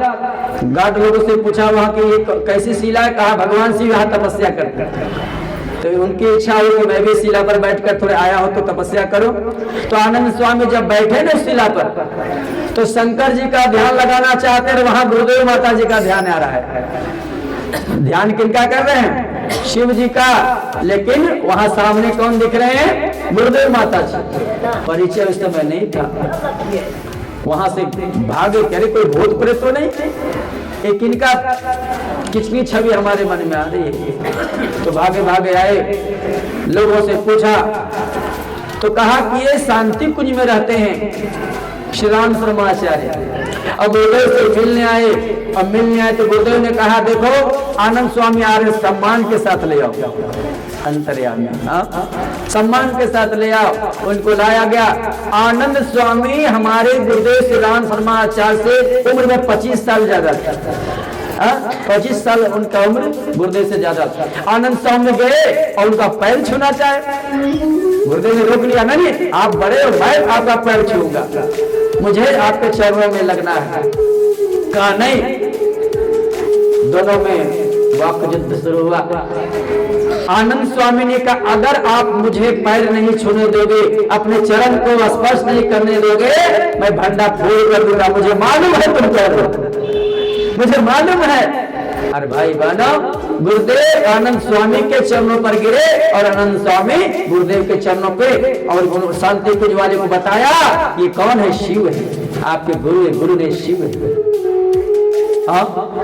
गार्ड लोगों से पूछा वहां की एक कैसी शिला है, कहा भगवान शिव यहाँ तपस्या करते हैं। तो उनकी इच्छा हुई कि मैं भी शिला पर बैठकर थोड़े आया हो तो तपस्या करो। तो आनंद स्वामी जब बैठे ना शिला पर, तो शंकर जी का ध्यान लगाना चाहते हैं, वहां गुरुदेव माता जी का ध्यान आ रहा है। ध्यान किनका कर रहे हैं? शिव जी का। लेकिन वहां सामने कौन दिख रहे हैं? गुरुदेव माता जी। परिचय उस समय नहीं था। वहां से भागे, कह रहे कोई भूत प्रेत तो नहीं, एक इनका किचनी छवि हमारे मन में आ रही है। तो भागे भागे आए, लोगों से पूछा तो कहा कि ये शांति कुंज में रहते हैं श्री राम शर्माचार्य। अब गुरुदेव से मिलने आए, अब मिलने आए तो गुरुदेव ने कहा देखो आनंद स्वामी आ रहे, सम्मान के साथ ले आओ। अंतर्यामी, सम्मान के साथ ले आओ। उनको लाया गया। आनंद स्वामी हमारे गुरुदेव श्री राम शर्माचार्य से उम्र में 25 साल ज्यादा था। 25 साल उनका उम्र गुरुदेव से ज्यादा था। आनंद स्वामी गए और उनका पैर छूना चाहे, गुरुदेव ने रोक लिया, नहीं आप बड़े हो, मैं आपका पैर छूऊंगा, मुझे आपके चरणों में लगना है। कहा नहीं। दोनों में वाक युद्ध शुरू हुआ। आनंद स्वामी ने कहा अगर आप मुझे पैर नहीं छूने दोगे, अपने चरण को स्पर्श नहीं करने दोगे, मैं भंडा फोड़ कर दूंगा। मुझे मालूम है तुम कह रहे हो, मुझे मालूम है। अरे भाई बहनों, गुरुदेव आनंद स्वामी के चरणों पर गिरे और आनंद स्वामी गुरुदेव के चरणों पे, और शांति कुंज वाले को बताया ये कौन है? शिव है, आपके गुरु है, गुरु ने शिव है।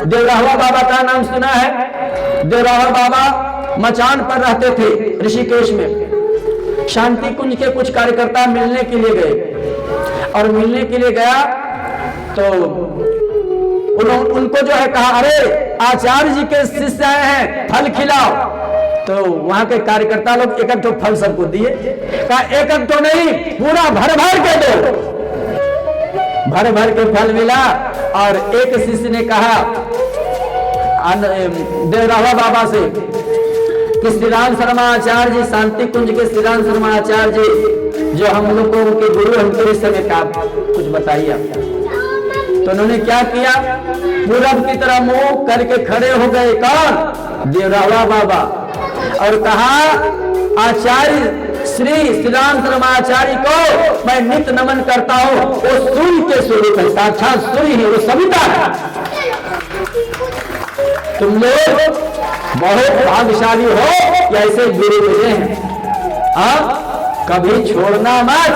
देवरावा बाबा का नाम सुना है? देवरावा बाबा मचान पर रहते थे ऋषिकेश में। शांति कुंज के कुछ कार्यकर्ता मिलने के लिए गए, और मिलने के लिए गया तो उनको जो है कहा अरे आचार्य जी के शिष्य आए हैं, फल खिलाओ। तो वहां के कार्यकर्ता लोग एक एक फल सबको दिए। कहा एक एक तो नहीं, पूरा भर भर के दो। भर भर के फल मिला। और एक शिष्य ने कहा देवरावा बाबा से कि श्री राम शर्मा आचार्य जी, शांति कुंज के श्री राम शर्मा आचार्य जी जो हम लोगों के गुरु, उनके विषय में क्या कुछ बताइए। तो उन्होंने क्या किया? पूरब की तरह मुंह करके खड़े हो गए। कौन? देवरावा बाबा। और कहा आचार्य श्री राम शर्माचार्य को मैं नित्य नमन करता हूं। वो सूर्य के स्वरूप है, साक्षात सूर्य है, वो सविता है। तुम लोग बहुत भाग्यशाली हो कि ऐसे गुरु मिले हैं। कभी छोड़ना मत,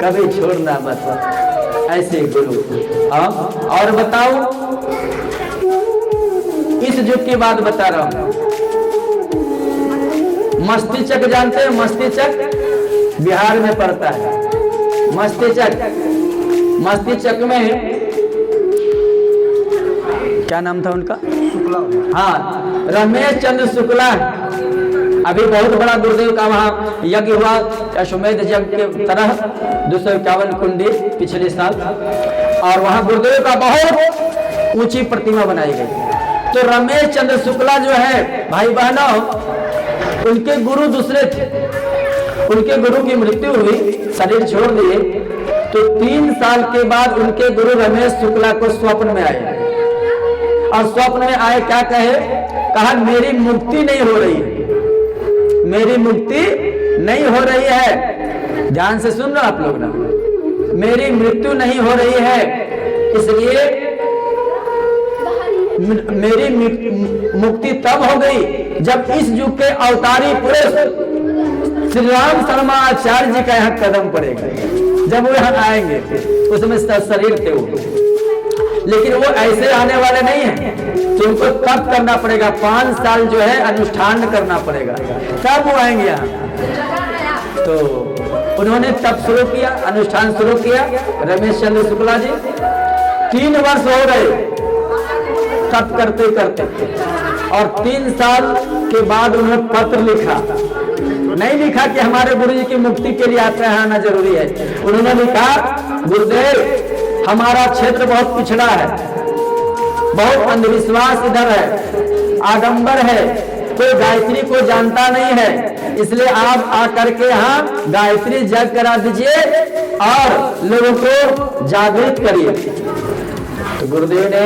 कभी छोड़ना मत ऐसे गुरु। और बताओ, इस युग की बात बता रहा हूं। मस्तिचक जानते हैं? मस्तिचक बिहार में पड़ता है। मस्तिचक मस्तिष्क में क्या नाम था उनका? हाँ, रमेश चंद्र शुक्ला। अभी बहुत बड़ा गुरुदेव का वहाँ यज्ञ हुआ, अश्वमेध यज्ञ के तरह 251 कुंडी पिछले साल, और वहाँ गुरुदेव का बहुत ऊंची प्रतिमा बनाई गई। तो रमेश चंद्र शुक्ला जो है भाई बहनों, उनके गुरु दूसरे थे। उनके गुरु की मृत्यु हुई, शरीर छोड़ दिए, तो 3 साल के बाद उनके गुरु रमेश शुक्ला को स्वप्न में आए, और स्वप्न में आए क्या कहे? कहा मेरी मुक्ति नहीं हो रही है, मेरी मुक्ति नहीं हो रही है। ध्यान से सुन रहे आप लोग ना, मेरी मृत्यु नहीं हो रही है, इसलिए मेरी मुक्ति तब हो गई जब इस युग के अवतारी पुरुष श्री राम शर्मा आचार्य जी का यहाँ कदम पड़ेगा। जब वो यहाँ आएंगे, उसमें शरीर थे वो, लेकिन वो ऐसे आने वाले नहीं है, तो उनको तप करना पड़ेगा, 5 साल जो है अनुष्ठान करना पड़ेगा, तब वो आएंगे यहाँ। तो उन्होंने तप शुरू किया, अनुष्ठान शुरू किया रमेश चंद्र शुक्ला जी। 3 वर्ष हो गए तप करते करते, और 3 साल के बाद उन्होंने पत्र लिखा। नहीं लिखा कि हमारे गुरु जी की मुक्ति के लिए आपका यहाँ आना जरूरी है, उन्होंने लिखा गुरुदेव हमारा क्षेत्र बहुत पिछड़ा है, बहुत अंधविश्वास इधर है, आडंबर है, कोई गायत्री को जानता नहीं है, इसलिए आप आकर के यहाँ गायत्री जप करा दीजिए और लोगों को जागृत करिए। तो गुरुदेव ने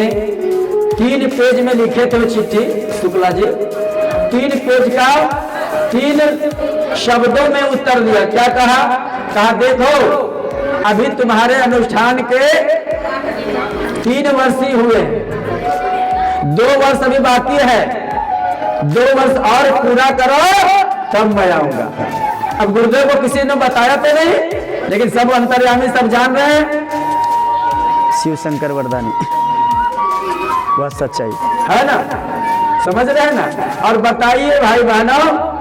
3 पेज में लिखे थे वो चिट्ठी, शुक्ला जी 3 पेज का 3 शब्दों में उत्तर दिया। क्या कहा? कहा देखो अभी तुम्हारे अनुष्ठान के 3 वर्ष ही हुए, 2 वर्ष अभी बाकी है, 2 वर्ष और पूरा करो तब मैं आऊंगा। अब गुरुदेव को किसी ने बताया तो नहीं, लेकिन सब अंतर्यामी सब जान रहे हैं, शिव शंकर वरदानी, वह सच्चाई है ना, समझ रहे हैं ना। और बताइए भाई बहनों,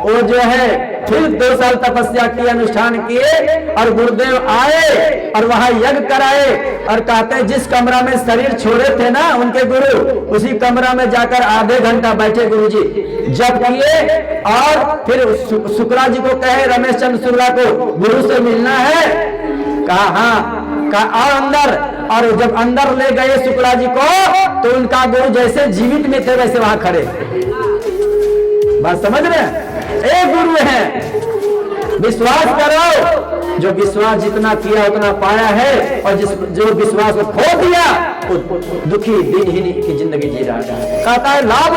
वो जो है फिर 2 साल तपस्या की, अनुष्ठान किए, और गुरुदेव आए और वहां यज्ञ कराए, और कहते हैं जिस कमरा में शरीर छोड़े थे ना उनके गुरु, उसी कमरा में जाकर आधे घंटा बैठे गुरुजी जप किए, और फिर शुक्ला जी को कहे, रमेश चंद्र शुक्ला को, गुरु से मिलना है? कहा हाँ। कहा और अंदर, और जब अंदर ले गए शुक्ला जी को, तो उनका गुरु जैसे जीवित में थे वैसे वहां खड़े। बात समझ रहे हैं? एक गुरु है, विश्वास करो, जो विश्वास जितना किया उतना पाया है, और जो विश्वास को खो दिया वो दुखी दिनहीन की जिंदगी जी रहा है। कहता है लाभ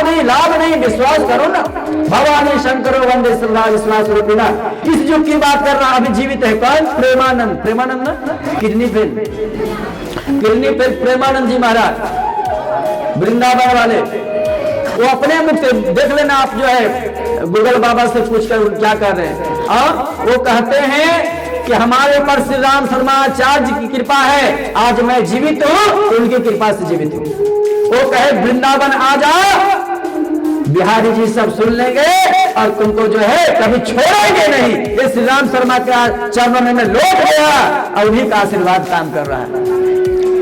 नहीं, विश्वास करो ना। भवानी शंकरो वंदे सदा विश्वास रूपिणा। इस युग की बात कर रहा, अभी जीवित है कौन? प्रेमानंद ना, किडनी फेल प्रेमानंद जी महाराज, वृंदावन वाले, वो अपने मुख से देख लेना आप, जो है गूगल बाबा से पूछकर क्या कर रहे हैं। और वो कहते हैं कि हमारे ऊपर श्री राम शर्मा आचार्य की कृपा है, आज मैं जीवित हूँ, उनकी कृपा से जीवित हूँ। वो कहे वृंदावन आ जाओ, बिहारी जी सब सुन लेंगे और तुमको जो है कभी छोड़ेंगे नहीं। ये श्री राम शर्मा के चरणों में लौट गया और उन्हीं का आशीर्वाद काम कर रहा है।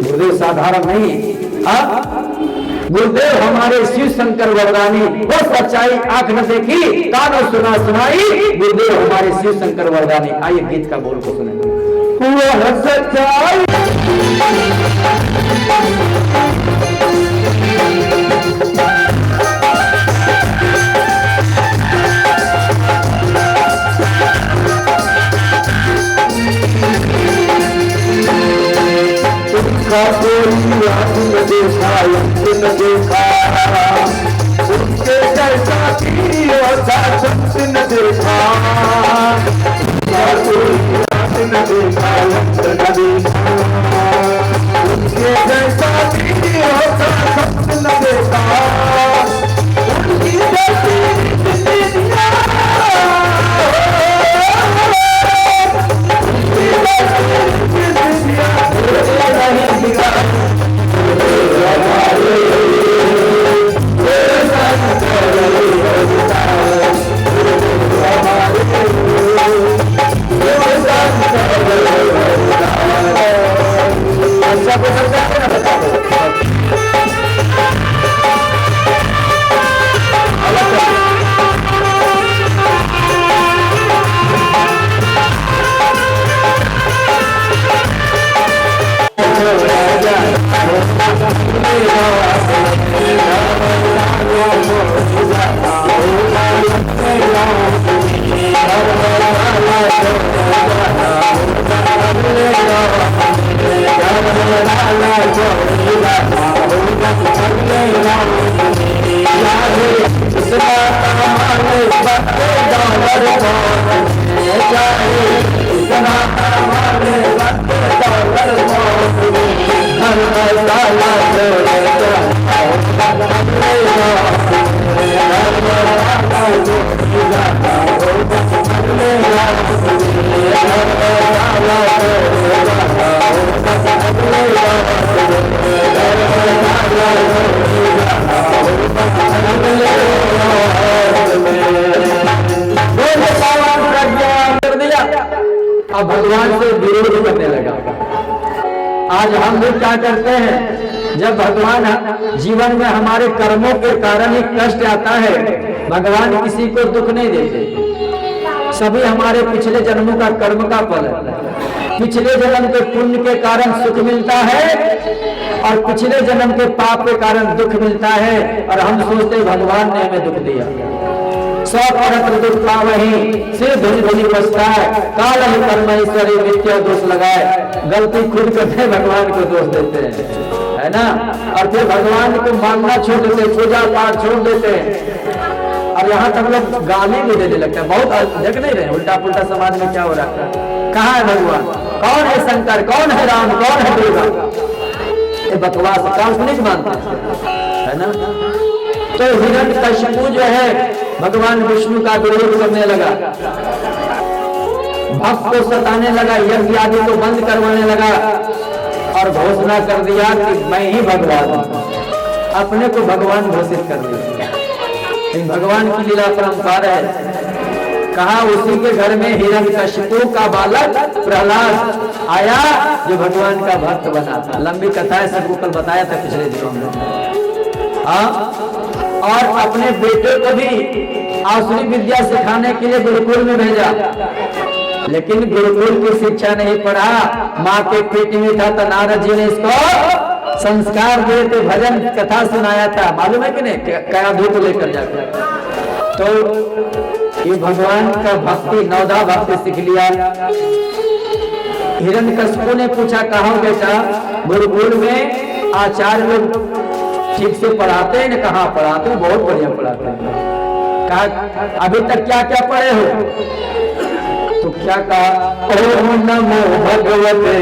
गुरुदेव साधारण नहीं, गुरुदेव हमारे शिव शंकर वरदानी, वो सच्चाई आंख न देखी कान और सुना सुनाई, गुरुदेव हमारे शिव शंकर वरदानी। आइए गीत का बोल को सुने। वो सच्चाई कोई आंख न देखा, न देखा उनके जैसा संत न देखा, कोई आंख न देखा, न देखा उनके जैसा संत न देखा, उनकी जैसी अब भगवान से विरोध करने लगा। आज हम लोग क्या करते हैं, जब भगवान जीवन में हमारे कर्मों के कारण ही कष्ट आता है, भगवान किसी को दुख नहीं देते। सभी हमारे पिछले जन्मों का कर्म का फल है। पिछले जन्म के पुण्य के कारण सुख मिलता है और पिछले जन्म के पाप के कारण दुख मिलता है। और हम सोचते भगवान ने हमें दुख दिया। सब परत दुख पावही सिर धुनि धुनि पछताए, काल ही परमेश्वरी मिथ्या दोष लगाए। गलती खुद करते भगवान को दोष देते हैं, है ना। और फिर भगवान को मानना छोड़ देते, पूजा पाठ छोड़ देते हैं। और यहाँ तक लोग गाली भी देने लगते हैं। बहुत देख नहीं रहे उल्टा पुल्टा समाज में क्या हो रहा है। कहाँ है भगवान, कौन है शंकर, कौन है राम, कौन है दुर्गा। ये बकवास काल्पनिक मानते हैं, है ना। तो हिरण्यकशिपु जो है भगवान विष्णु का विरोध करने लगा, भक्त को सताने लगा, यज्ञ आदि को बंद करवाने लगा और घोषणा कर दिया कि मैं ही भगवान हूं। अपने को भगवान घोषित कर दिया। लेकिन भगवान की लीला परंपार है। कहा उसी के घर में हिरण्यकशिपु का बालक प्रहलाद आया जो भगवान का भक्त बना। लंबी कथा है, सबको कल बताया था पिछले दिनों में। हाँ, और अपने बेटे को भी आसुरी विद्या सिखाने के लिए गुरुकुल में भेजा, लेकिन गुरुकुल की शिक्षा नहीं पढ़ा। माँ के पेट में था तो नारद जी ने इसको संस्कार दिए थे, भजन कथा सुनाया था, मालूम है कि नहीं, कयाधु को लेकर जाकर। तो ये भगवान का भक्ति, नवधा भक्ति सीख लिया। हिरण्यकशिपु ने पूछा, कहा बेटा गुरुकुल में आचार्य लोग ठीक से पढ़ाते हैं? कहाँ पढ़ाते हैं? बहुत बढ़िया पढ़ाते हैं। कहा अभी तक क्या क्या पढ़े हो? तो क्या कहा, ओम नमो भगवते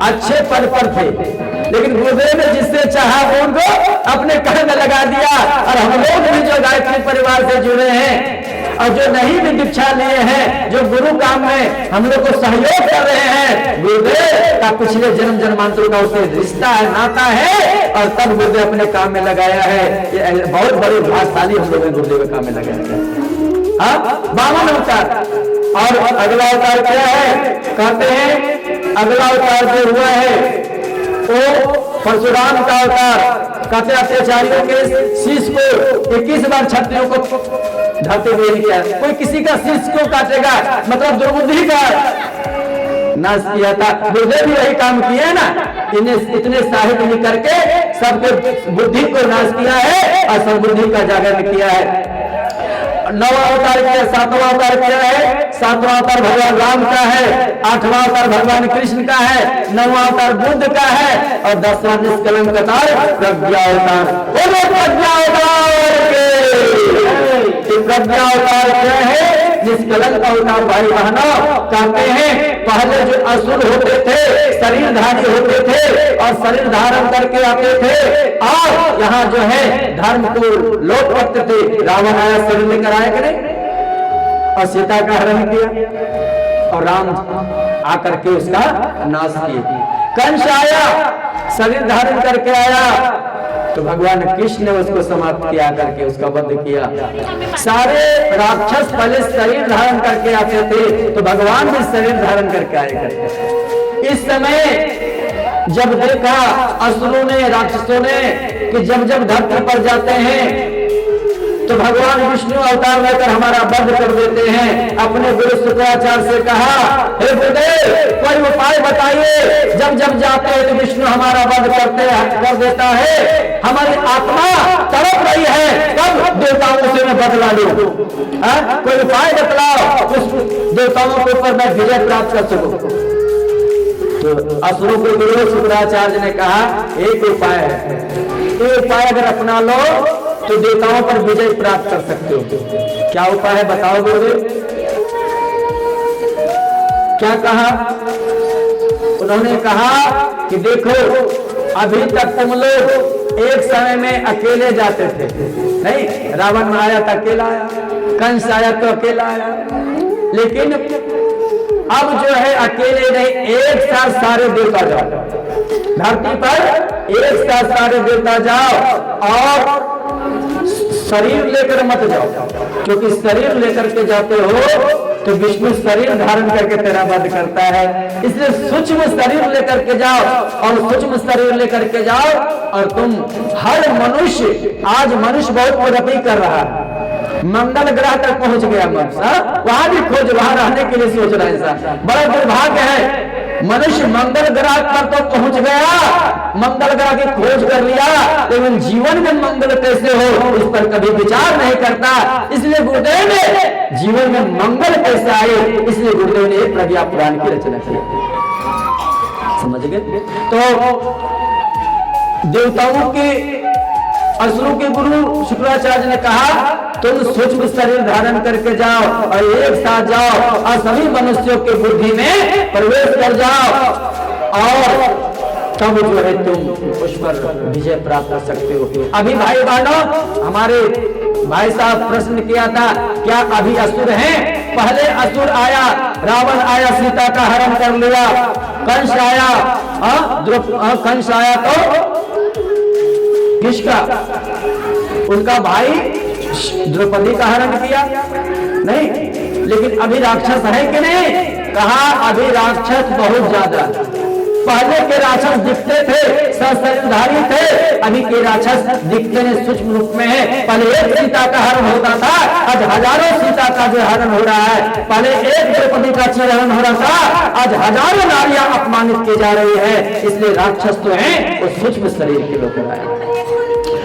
अच्छे पद पर थे, लेकिन गुरुदेव ने जिससे चाहा उनको अपने घर में लगा दिया। और हम लोग भी जो गायत्री परिवार से जुड़े हैं और जो नहीं भी दीक्षा लिए हैं, जो गुरु काम में हम लोग को सहयोग कर रहे हैं, गुरुदेव का पिछले जन्म जन्मांतर का उससे रिश्ता है, नाता है, और तब गुरुदेव अपने काम में लगाया है। ये बहुत बड़े भाग्यशाली हम लोग गुरुदेव के काम में लगाया गया। हाँ, 52 अवतार। और अगला अवतार क्या है? कहते हैं अगला अवतार जो हुआ है वो परशुराम का अवतार। कहते अत्याचारियों के शीश को 21 बार क्षत्रियों को धरते हुए किया। कोई किसी का शीश को काटेगा, मतलब दुर्बुद्धि का नाश किया था। गुरुदेव भी वही काम किए ना, इन्हें इतने साहित्य में करके सबके बुद्धि को नाश किया है और सद्बुद्धि का जागरण किया है। 9वां अवतार क्या है? 7वां अवतार क्या है? 7वां अवतार भगवान राम का है, 8वां अवतार भगवान कृष्ण का है, 9वां अवतार बुद्ध का है और 10वां निष्कलंक अवतार प्रज्ञा अवतार। प्रज्ञा अवतार के प्रज्ञा अवतार क्या है? निष्कलंक अवतार। भाई बहनों, कहते हैं पहले जो असुर होते थे शरीरधारी होते थे और शरीर धारण करके आते थे, और यहाँ जो है धर्म को लोप करते थे। रावण आया, शरीर लेकर आया कि नहीं, और सीता का हरण किया और राम आकर के उसका नाश किया। कंस आया, शरीर धारण करके आया तो भगवान कृष्ण ने उसको समाप्त किया करके उसका वध किया। सारे राक्षस पहले शरीर धारण करके आते थे, तो भगवान भी शरीर धारण करके आए करते। इस समय जब देखा असुरों ने, राक्षसों ने कि जब जब धरती पर जाते हैं तो भगवान विष्णु अवतार लेकर हमारा वध कर देते हैं, अपने गुरु शुक्राचार्य से कहा, हे गुरुदेव कोई उपाय बताइए, जब जब जाते हैं तो विष्णु हमारा वध कर देता है, हमारी आत्मा तड़प रही है, कब देवताओं से मैं बदला लूं? कोई उपाय बतलाओ, उस देवताओं के ऊपर मैं विजय प्राप्त कर सकूं। तो असुरों के गुरु शुक्राचार्य ने कहा, एक उपाय है, ये उपाय अगर अपना लो तो देवताओं पर विजय प्राप्त कर सकते हो। क्या उपाय है बताओ गुरुदेव? क्या कहा? उन्होंने कहा कि देखो अभी तक तुम लोग एक समय में अकेले जाते थे, नहीं, रावण आया तो अकेला आया, कंस आया तो अकेला आया, लेकिन अब जो है अकेले नहीं, एक साथ सारे देवता जाओ धरती पर, एक साथ सारे देवता जाओ और शरीर लेकर मत जाओ, क्योंकि शरीर लेकर के जाते हो तो विष्णु शरीर धारण करके तेरा वध करता है, इसलिए सूक्ष्म शरीर लेकर के जाओ और सूक्ष्म शरीर लेकर के जाओ। और तुम हर मनुष्य, आज मनुष्य बहुत प्रगति कर रहा है, मंगल ग्रह तक पहुंच गया मनुष्य, वहां भी खोज, वहां रहने के लिए सोच रहा है इंसान। बड़ा दुर्भाग्य है, मनुष्य मंगल ग्रह पर तो पहुंच गया, मंगल ग्रह की खोज कर लिया, लेकिन जीवन में मंगल कैसे हो इस पर कभी विचार नहीं करता। इसलिए गुरुदेव ने जीवन में मंगल कैसे आए, इसलिए गुरुदेव ने प्रज्ञा पुराण की रचना की। समझ गए? तो देवताओं के, असुरों के गुरु शुक्राचार्य ने कहा, तुम सूक्ष्म शरीर धारण करके जाओ और एक साथ जाओ और सभी मनुष्यों के बुद्धि में प्रवेश कर जाओ, और तब जो है तुम उस पर विजय प्राप्त कर सकते हो। अभी भाई बहनों, हमारे भाई साहब प्रश्न किया था, क्या अभी असुर हैं? पहले असुर आया, रावण आया, सीता का हरण कर लिया, कंस आया, कंस आया तो किसका? उनका भाई द्रौपदी का हरण किया, नहीं, लेकिन अभी राक्षस है कि नहीं? कहा अभी राक्षस बहुत ज्यादा। पहले के राक्षस दिखते थे, शरीरधारी थे, अभी के राक्षस दिखते हैं सूक्ष्म रूप में है। पहले एक सीता का हरण होता था, आज हजारों सीता का जो हरण हो रहा है। पहले एक द्रौपदी का हरण हो रहा था, आज हजारों नारियां अपमानित की जा रही है। इसलिए राक्षस तो हैं, वो सूक्ष्म शरीर के लोग आए।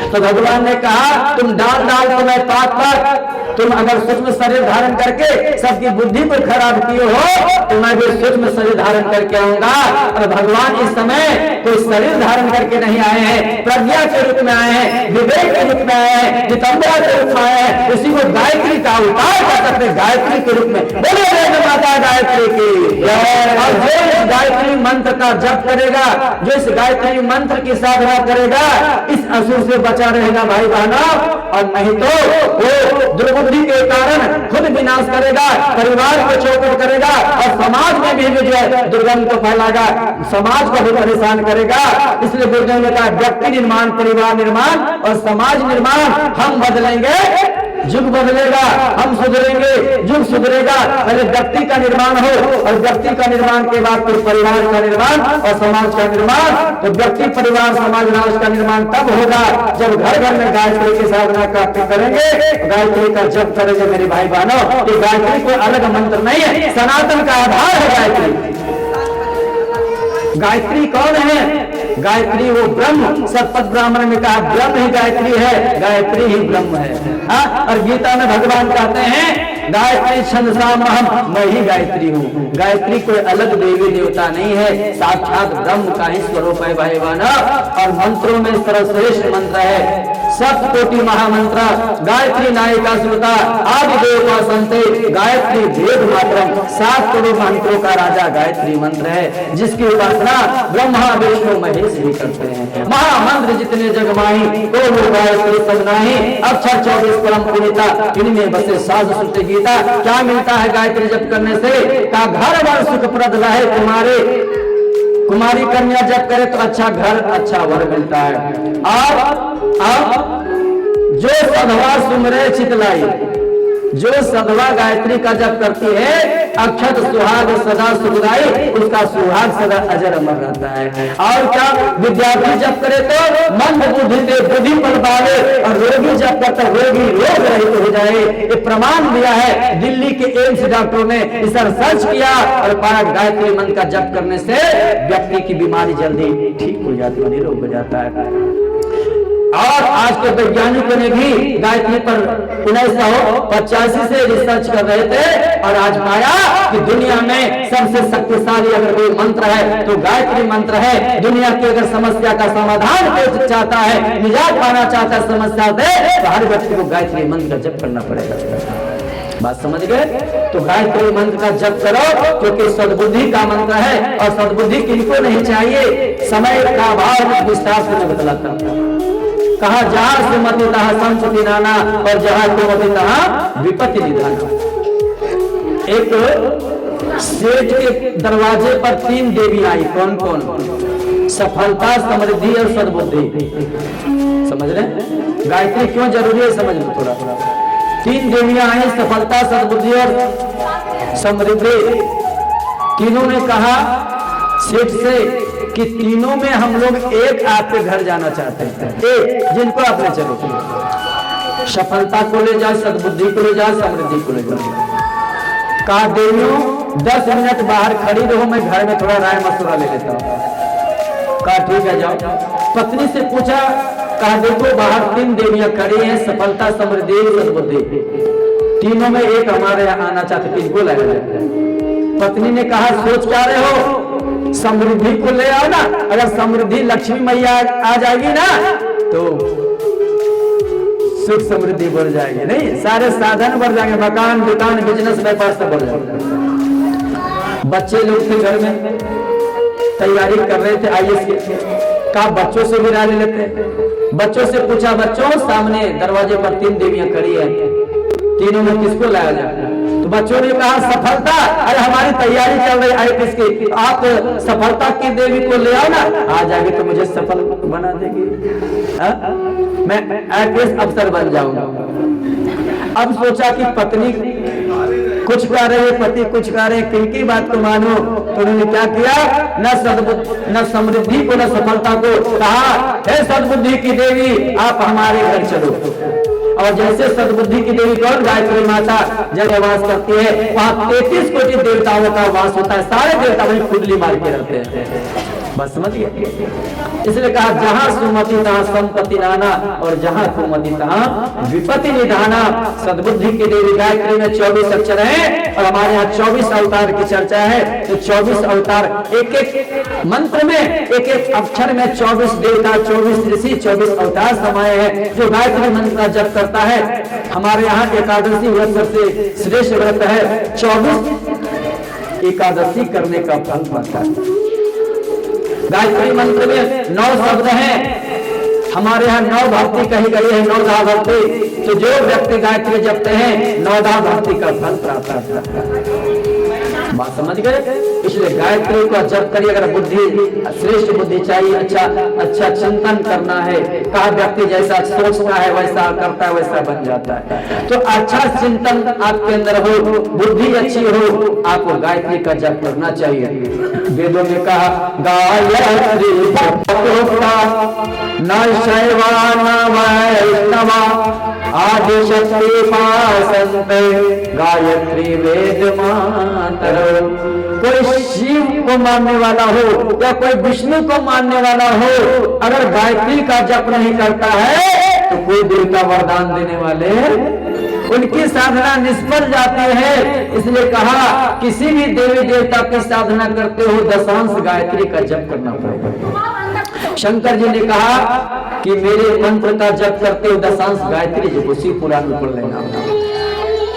तो भगवान ने कहा, तुम डाल डाल तो मैं पाक पाक, तुम अगर सूक्ष्म शरीर धारण करके सबकी बुद्धि को खराब किए हो तो मैं भी सूक्ष्म शरीर धारण करके आऊंगा। और भगवान इस समय कोई शरीर धारण करके नहीं आए हैं, प्रज्ञा के रूप में आए हैं, विवेक के रूप में आए हैं, जितंबरा के रूप में आए हैं। उसी को गायत्री का अवतार कर सकते, गायत्री के रूप में। बोले जय माता गायत्री की जय। और जो इस गायत्री मंत्र का जप करेगा, जो इस गायत्री मंत्र की साधना करेगा, इस असुर से बचा रहेगा भाई बहनों, और नहीं तो वो दुर्बुद्धि के कारण खुद विनाश करेगा, परिवार को चौपट करेगा और समाज में भी जो है दुर्गंध को फैलाएगा, समाज को भी परेशान करेगा। इसलिए गुरुदेव ने कहा, व्यक्ति निर्माण, परिवार निर्माण और समाज निर्माण हम बदलेंगे, युग बदलेगा, हम सुधरेंगे, युग सुधरेगा। पहले व्यक्ति का निर्माण हो और व्यक्ति का निर्माण के बाद फिर परिवार का निर्माण और समाज का निर्माण। तो व्यक्ति, परिवार, समाज, राष्ट्र का निर्माण तब होगा जब घर घर में गायत्री की साधना करेंगे, गायत्री का जप करेंगे। मेरे भाई बहनों, ये गायत्री कोई अलग मंत्र नहीं है, सनातन का आधार है गायत्री। गायत्री कौन है? गायत्री वो ब्रह्म, सतपथ ब्राह्मण में कहा ब्रह्म ही गायत्री है, गायत्री ही ब्रह्म है। और गीता में भगवान कहते हैं, गायत्री छंदसामहम, मैं ही गायत्री हूँ। गायत्री कोई अलग देवी देवता नहीं है, साक्षात ब्रह्म का ही स्वरूप है भाई बहनों। और मंत्रों में सर्वश्रेष्ठ मंत्र है सप्तकोटि महामंत्र, गायत्री नायिका श्रुता, आदि देवता संते, गायत्री वेद मात्रम। 7 करोड़ मंत्रों का राजा गायत्री मंत्र है, जिसकी उपासना ब्रह्मा विष्णु महेश भी करते हैं। महामंत्र जितने जगमाही, तो वो गायत्री सब नाही, अक्षर 24 परम पुनीता, इनमें बसे साध सुत गीता। क्या मिलता है गायत्री जप करने से? का घर वर सुखप्रद रहे तुम्हारे, कुमारी कन्या जप करे तो अच्छा घर, अच्छा वर मिलता है। और अब जो सधवा सुमरे चितलाई, जो सधवा गायत्री का जप करती है, अक्षत सुहाग सदा सुखदाई, उसका सुहाग सदा अजर अमर रहता है। और क्या, विद्यार्थी जप करे तो मंद बुद्धि से बुद्धि पल पावे, और रोगी जप करता रोगी रोग रहित हो जाए। ये प्रमाण दिया है दिल्ली के एम्स डॉक्टरों ने, इस रिसर्च किया और पाया गायत्री मंत्र का जप करने से व्यक्ति की बीमारी जल्दी ठीक हो जाती है, निरोग हो जाता है। और आज के वैज्ञानिकों ने भी गायत्री पर 1985 से रिसर्च कर रहे थे और आज पाया कि दुनिया में सबसे शक्तिशाली अगर कोई मंत्र है तो गायत्री मंत्र है। दुनिया की अगर समस्या का समाधान कोई चाहता है, निजात पाना चाहता है समस्या से, तो हर व्यक्ति को गायत्री मंत्र का जप करना पड़ेगा। बात समझ गए? तो गायत्री मंत्र का जप करो, क्योंकि सद्बुद्धि का मंत्र है और सद्बुद्धि किनको नहीं चाहिए। समय का अभाव विस्तार से मैं बतलाता हूं। कहा जहां सुमति तहां संपत्ति नाना और जहां कुमति तहां विपत्ति निधाना। एक सेठ के दरवाजे पर 3 देवी आई। कौन कौन? सफलता, समृद्धि और सद्बुद्धि। समझ रहे? गायत्री क्यों जरूरी है समझ लो थोड़ा। 3 देवियां आई, सफलता, सद्बुद्धि और समृद्धि। तीनों ने कहा सेठ से कि तीनों में हम लोग एक आपके घर जाना चाहते हैं, एक जिनको आपने चलो, सफलता को ले जाओ, सद्बुद्धि को ले जाओ, समृद्धि को ले जाओ। कहा देवियों 10 मिनट बाहर खड़ी रहो, मैं घर में थोड़ा राय मशवरा ले लेता हूँ। कहा ठीक है जाओ। पत्नी से पूछा, कहा देखो बाहर 3 देवियां खड़ी हैं, सफलता, समृद्धि, सद्बुद्धि, तीनों में एक हमारे यहाँ आना चाहते, किसको लाया जाए? पत्नी ने कहा सोच क्या रहे हो? समृद्धि को ले आओ ना, अगर समृद्धि लक्ष्मी मैया आ जाएगी ना तो सुख समृद्धि बढ़ जाएगी। नहीं, सारे साधन बढ़ जाएंगे, मकान, दुकान, बिजनेस, व्यापार सब बढ़ जाएगा। बच्चे लोग थे घर में, तैयारी कर रहे थे IAS की। कहा बच्चों से भी राय ले लेते। बच्चों से पूछा, बच्चों सामने दरवाजे पर 3 देवियां खड़ी है, तीनों में किसको लाया जाए? तो बच्चों ने कहा सफलता। अरे हमारी तैयारी चल रही IAS की, आप सफलता की देवी को ले आओ ना, आ जाएगी तो मुझे सफल बना देगी, मैं IAS अफसर बन जाऊंगा। अब सोचा कि पत्नी कुछ कह रहे हैं, पति कुछ कह रहे हैं, किनकी बात को मानो? तो उन्होंने क्या किया, न समृद्धि को न सफलता को कहा, हे सद्बुद्धि की देवी आप हमारे घर चलो। और जैसे सद्बुद्धि की देवी कौन? गायत्री माता जगह वास करती है, वहां 33 कोटि देवताओं का वास होता है, सारे देवता वही कुंडली मार के रहते हैं। बस समझ गए? इसलिए कहा जहां सुमति तहां संपत्ति नाना और जहां कुमति तहां विपत्ति निधाना। सद्बुद्धि की देवी गायत्री में 24 अक्षर हैं और हमारे यहाँ 24 अवतार की चर्चा है। तो 24 अवतार, एक एक मंत्र में, एक एक अक्षर में 24 देवता, 24 ऋषि, 24 अवतार समाये हैं। जो गायत्री मंत्र का जप करता है, हमारे यहाँ एकादशी व्रत सबसे श्रेष्ठ व्रत है। 24 एकादशी करने का फल पाता है। गायत्री मंत्र में 9 शब्द हैं, हमारे यहाँ 9 भक्ति कही गई है, 9 भक्ति। तो जो व्यक्ति गायत्री जपते हैं 9 भक्ति का फल प्राप्त करता है। बात समझ गए? इसलिए गायत्री को जप करिए। अगर बुद्धि, श्रेष्ठ बुद्धि चाहिए, अच्छा चिंतन करना है, कहा व्यक्ति जैसा सोचता है वैसा करता है, वैसा बन जाता है। तो अच्छा चिंतन आपके अंदर हो, बुद्धि अच्छी हो, आपको गायत्री का जप करना चाहिए। वेदों में कहा गायत्री न शैवा न वैष्णवा आदि शक्ति पासन्ते गायत्री वेद मातर। कोई शिव को मानने वाला हो या कोई विष्णु को मानने वाला हो, अगर गायत्री का जप नहीं करता है तो कोई देवता वरदान देने वाले उनकी साधना निष्फल जाती है। इसलिए कहा किसी भी देवी देवता की साधना करते हो दशांश गायत्री का जप करना पड़ेगा। शंकर जी ने कहा कि मेरे मंत्र का जप करते हो दशांश गायत्री जी को शिव पुराण में पढ़ लेना।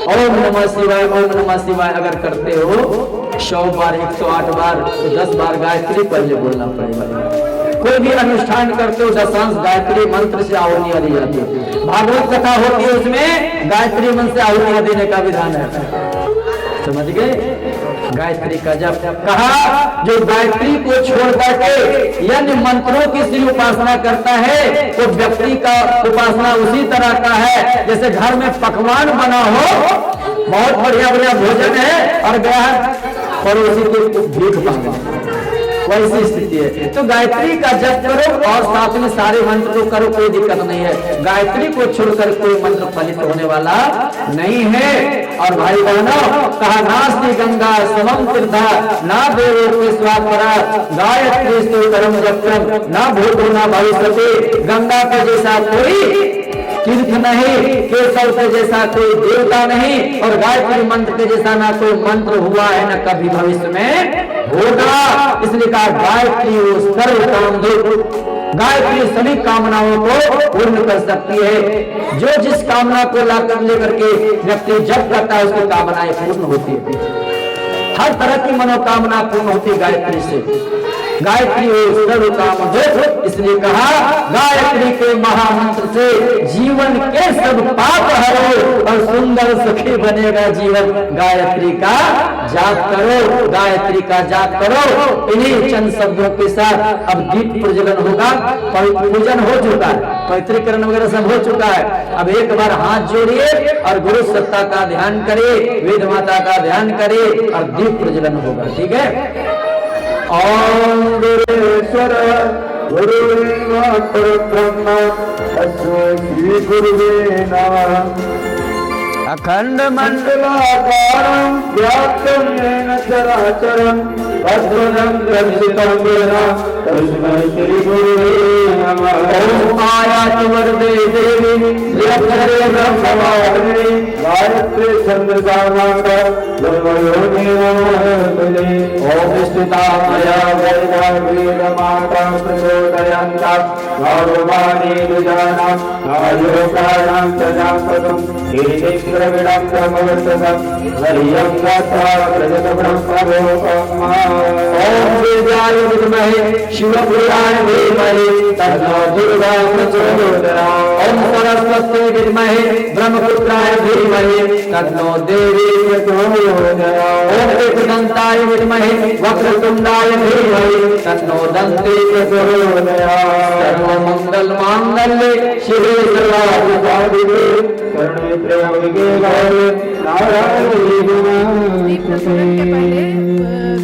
ओम नमः शिवाय, ओम नमः शिवाय अगर करते हो 100 बार, 108 बार, तो 10 बार गायत्री पहले बोलना पड़ेगा। कोई भी अनुष्ठान करते हो दशांश गायत्री मंत्र से आहुतियां दी जाती है। भागवत कथा होती है, उसमें गायत्री मंत्र से आहुतियां देने का विधान है। समझ गए? गायत्री का जप। कहा जो गायत्री को छोड़ करके यज्ञ मंत्रों की सिर्फ उपासना करता है तो व्यक्ति का उपासना उसी तरह का है जैसे घर में पकवान बना हो, बहुत बढ़िया बढ़िया भोजन है और गया पड़ोसी को भीख मांगे, वैसी स्थिति है। तो गायत्री का जप करो और साथ में सारे मंत्र को करो, कोई दिक्कत नहीं है। गायत्री को छोड़कर कोई मंत्र फलित होने वाला नहीं है। और भाई बहनों, कहा नास्ति गंगा समम तीर्था ना देवो के स्वापरा गायत्री स्तोत्रम जपम ना भूतो ना भविष्यति। गंगा के जैसा कोई तीर्थ नहीं, केशव के जैसा कोई देवता नहीं और गायत्री मंत्र के जैसा ना कोई मंत्र हुआ है न कभी भविष्य में होगा। इसलिए कहा गायत्री वो सर्व कामधेनु, गायत्री सभी कामनाओं को पूर्ण कर सकती है। जो जिस कामना को लेकर के व्यक्ति जप करता है उसकी कामनाएं पूर्ण होती है, हर तरह की मनोकामना पूर्ण होती है गायत्री से। गायत्री सर्व कामधेनु, इसलिए कहा गायत्री के महामंत्र से जीवन के सब पाप हरो और सुंदर सुखी बनेगा जीवन। गायत्री का जाप करो, गायत्री का जाप करो। इन्हीं चंद शब्दों के साथ अब दीप प्रज्वलन होगा। पूजन हो चुका है, पवित्रीकरण वगैरह सब हो चुका है। अब एक बार हाथ जोड़िए और गुरु सत्ता का ध्यान करिए, वेद माता का ध्यान करिए और दीप प्रज्वलन होगा। ठीक है। ओम गुरुश्वर गुरुर्ब्रह्मा तस्मै श्री गुरुवे नमः। अखंड मंडलाकारं व्याप्तं येन चराचरं तत्त्वं दर्शितं येन तस्मै श्री गुरुवे नमः। ओम आयाति वरदे देवी यक्षरे ब्रह्मवादिनी गायत्री छन्दसामाक ब्रह्मयोनि नमः। ओम स्थिता मया वैदा वेदमाता प्रचोदयन्ता गौरवाणी विजानां आयोगानां तजापदं हीतिक्रमिणं ब्रह्मवर्तकं हरियं गाथा प्रजत ब्रह्मलोकम्। ओम विद्याय विद्महे शिवप्रियाय धीमहि तन्नो दुर्गा प्रचोदयात्। ओम सरस्वती विद्महे ब्रह्मपुत्राय धीमहि तन्नो देवी प्रचोदयात्। ओम एकदन्ताय विद्महे वक्रतुण्डाय धीमहि तन्नो दन्ती प्रचोदयात्। सर्वमंगल मांगल्ये शिवे सर्वार्थ कर्णे त्र्यंबके गौरी नारायणी दीप प्रज्वलन के पहले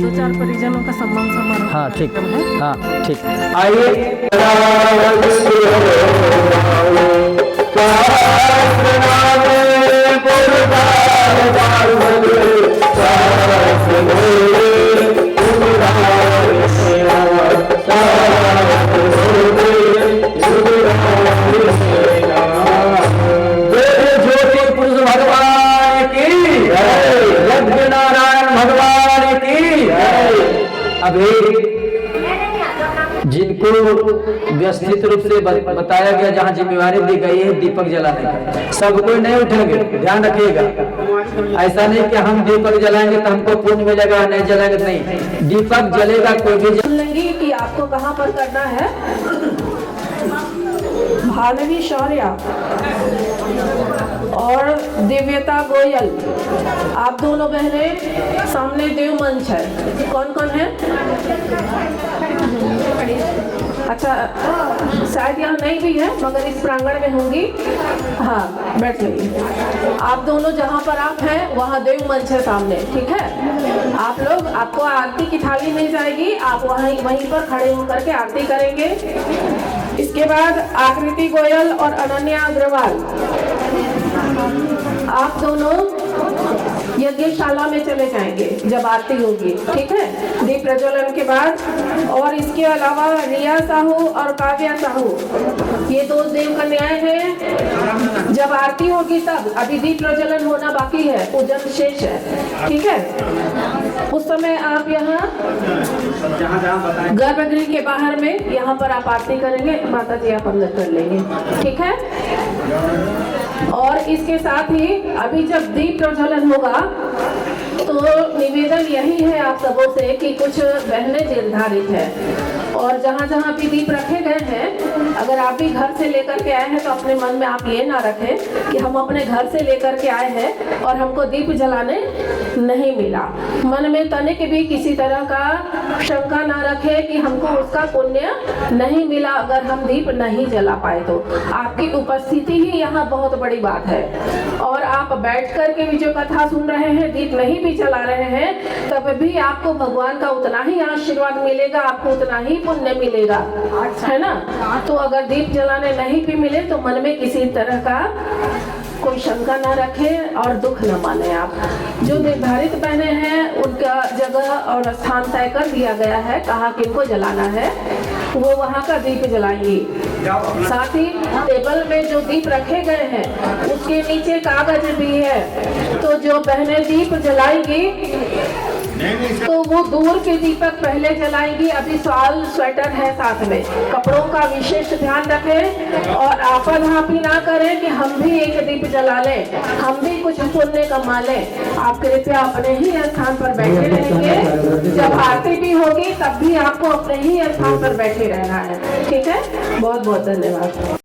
2-4 परिजनों का सम्मान समारोह। हाँ ठीक, हाँ ठीक। आइए जिनको व्यवस्थित रूप से बताया गया, जहाँ जिम्मेवारी दी गई है दीपक जलाने का, सब कोई नहीं उठेंगे, ध्यान रखिएगा। ऐसा नहीं कि हम दीपक जलाएंगे तो हमको पुण्य मिलेगा, नहीं जलाएंगे नहीं, दीपक जलेगा कोई भी लेंगे कि आपको कहाँ पर करना है। भानवी शौर्या और दिव्यता गोयल, आप दोनों बहनें सामने देव मंच है। कौन कौन है? अच्छा, शायद यहाँ नहीं भी है मगर इस प्रांगण में होंगी। हाँ, बैठ जाइए। आप दोनों जहाँ पर आप हैं वहाँ देव मंच है सामने, ठीक है। आप लोग, आपको आरती की थाली मिल जाएगी, आप वहीं पर खड़े होकर के आरती करेंगे। इसके बाद आकृति गोयल और अनन्या अग्रवाल, आप दोनों यज्ञशाला में चले जाएंगे जब आरती होगी, ठीक है, दीप प्रज्वलन के बाद। और इसके अलावा रिया साहू और काव्या साहू, ये दो देव कन्याएं हैं। जब आरती होगी तब, अभी दीप प्रज्वलन होना बाकी है, पूजन शेष है, ठीक है। उस समय आप यहाँ गर्भगृह के बाहर में यहाँ पर आप आरती करेंगे, माता जी आप अंदर कर लेंगे, ठीक है। और इसके साथ ही अभी जब दीप प्रज्वलन होगा तो निवेदन यही है आप सबों से कि कुछ बहनें निर्धारित है और जहाँ जहाँ भी दीप रखे गए हैं, अगर आप भी घर से लेकर के आए हैं तो अपने मन में आप ये ना रखें कि हम अपने घर से लेकर के आए हैं और हमको दीप जलाने नहीं मिला। मन में तनिक भी किसी तरह का शंका ना रखे कि हमको उसका पुण्य नहीं मिला अगर हम दीप नहीं जला पाए तो। आपकी उपस्थिति ही यहाँ बहुत बड़ी बात है। और आप बैठ कर के भी जो कथा सुन रहे हैं, दीप नहीं भी जला रहे हैं, तब भी आपको भगवान का उतना ही आशीर्वाद मिलेगा, आपको उतना ही पुण्य मिलेगा, है ना। तो अगर दीप जलाने नहीं भी मिले तो मन में किसी तरह का कोई शंका ना रखे और दुख न माने। आप जो निर्धारित पहने हैं उनका जगह और स्थान तय कर दिया गया है, कहाँ किनको जलाना है, वो वहाँ का दीप जलाएंगी। साथ ही टेबल में जो दीप रखे गए हैं उसके नीचे कागज भी है, तो जो बहनें दीप जलाएंगी तो वो दूर के दीपक पहले जलाएंगी। अभी सॉल स्वेटर है साथ में, कपड़ों का विशेष ध्यान रखें और आपाधापी ना करें कि हम भी एक दीप जला लें, हम भी कुछ पुण्य कमा लें। आप कृपया अपने ही स्थान पर बैठे रहेंगे, जब आरती भी होगी तब भी आपको अपने ही स्थान पर बैठे रहना है, ठीक है। बहुत बहुत धन्यवाद।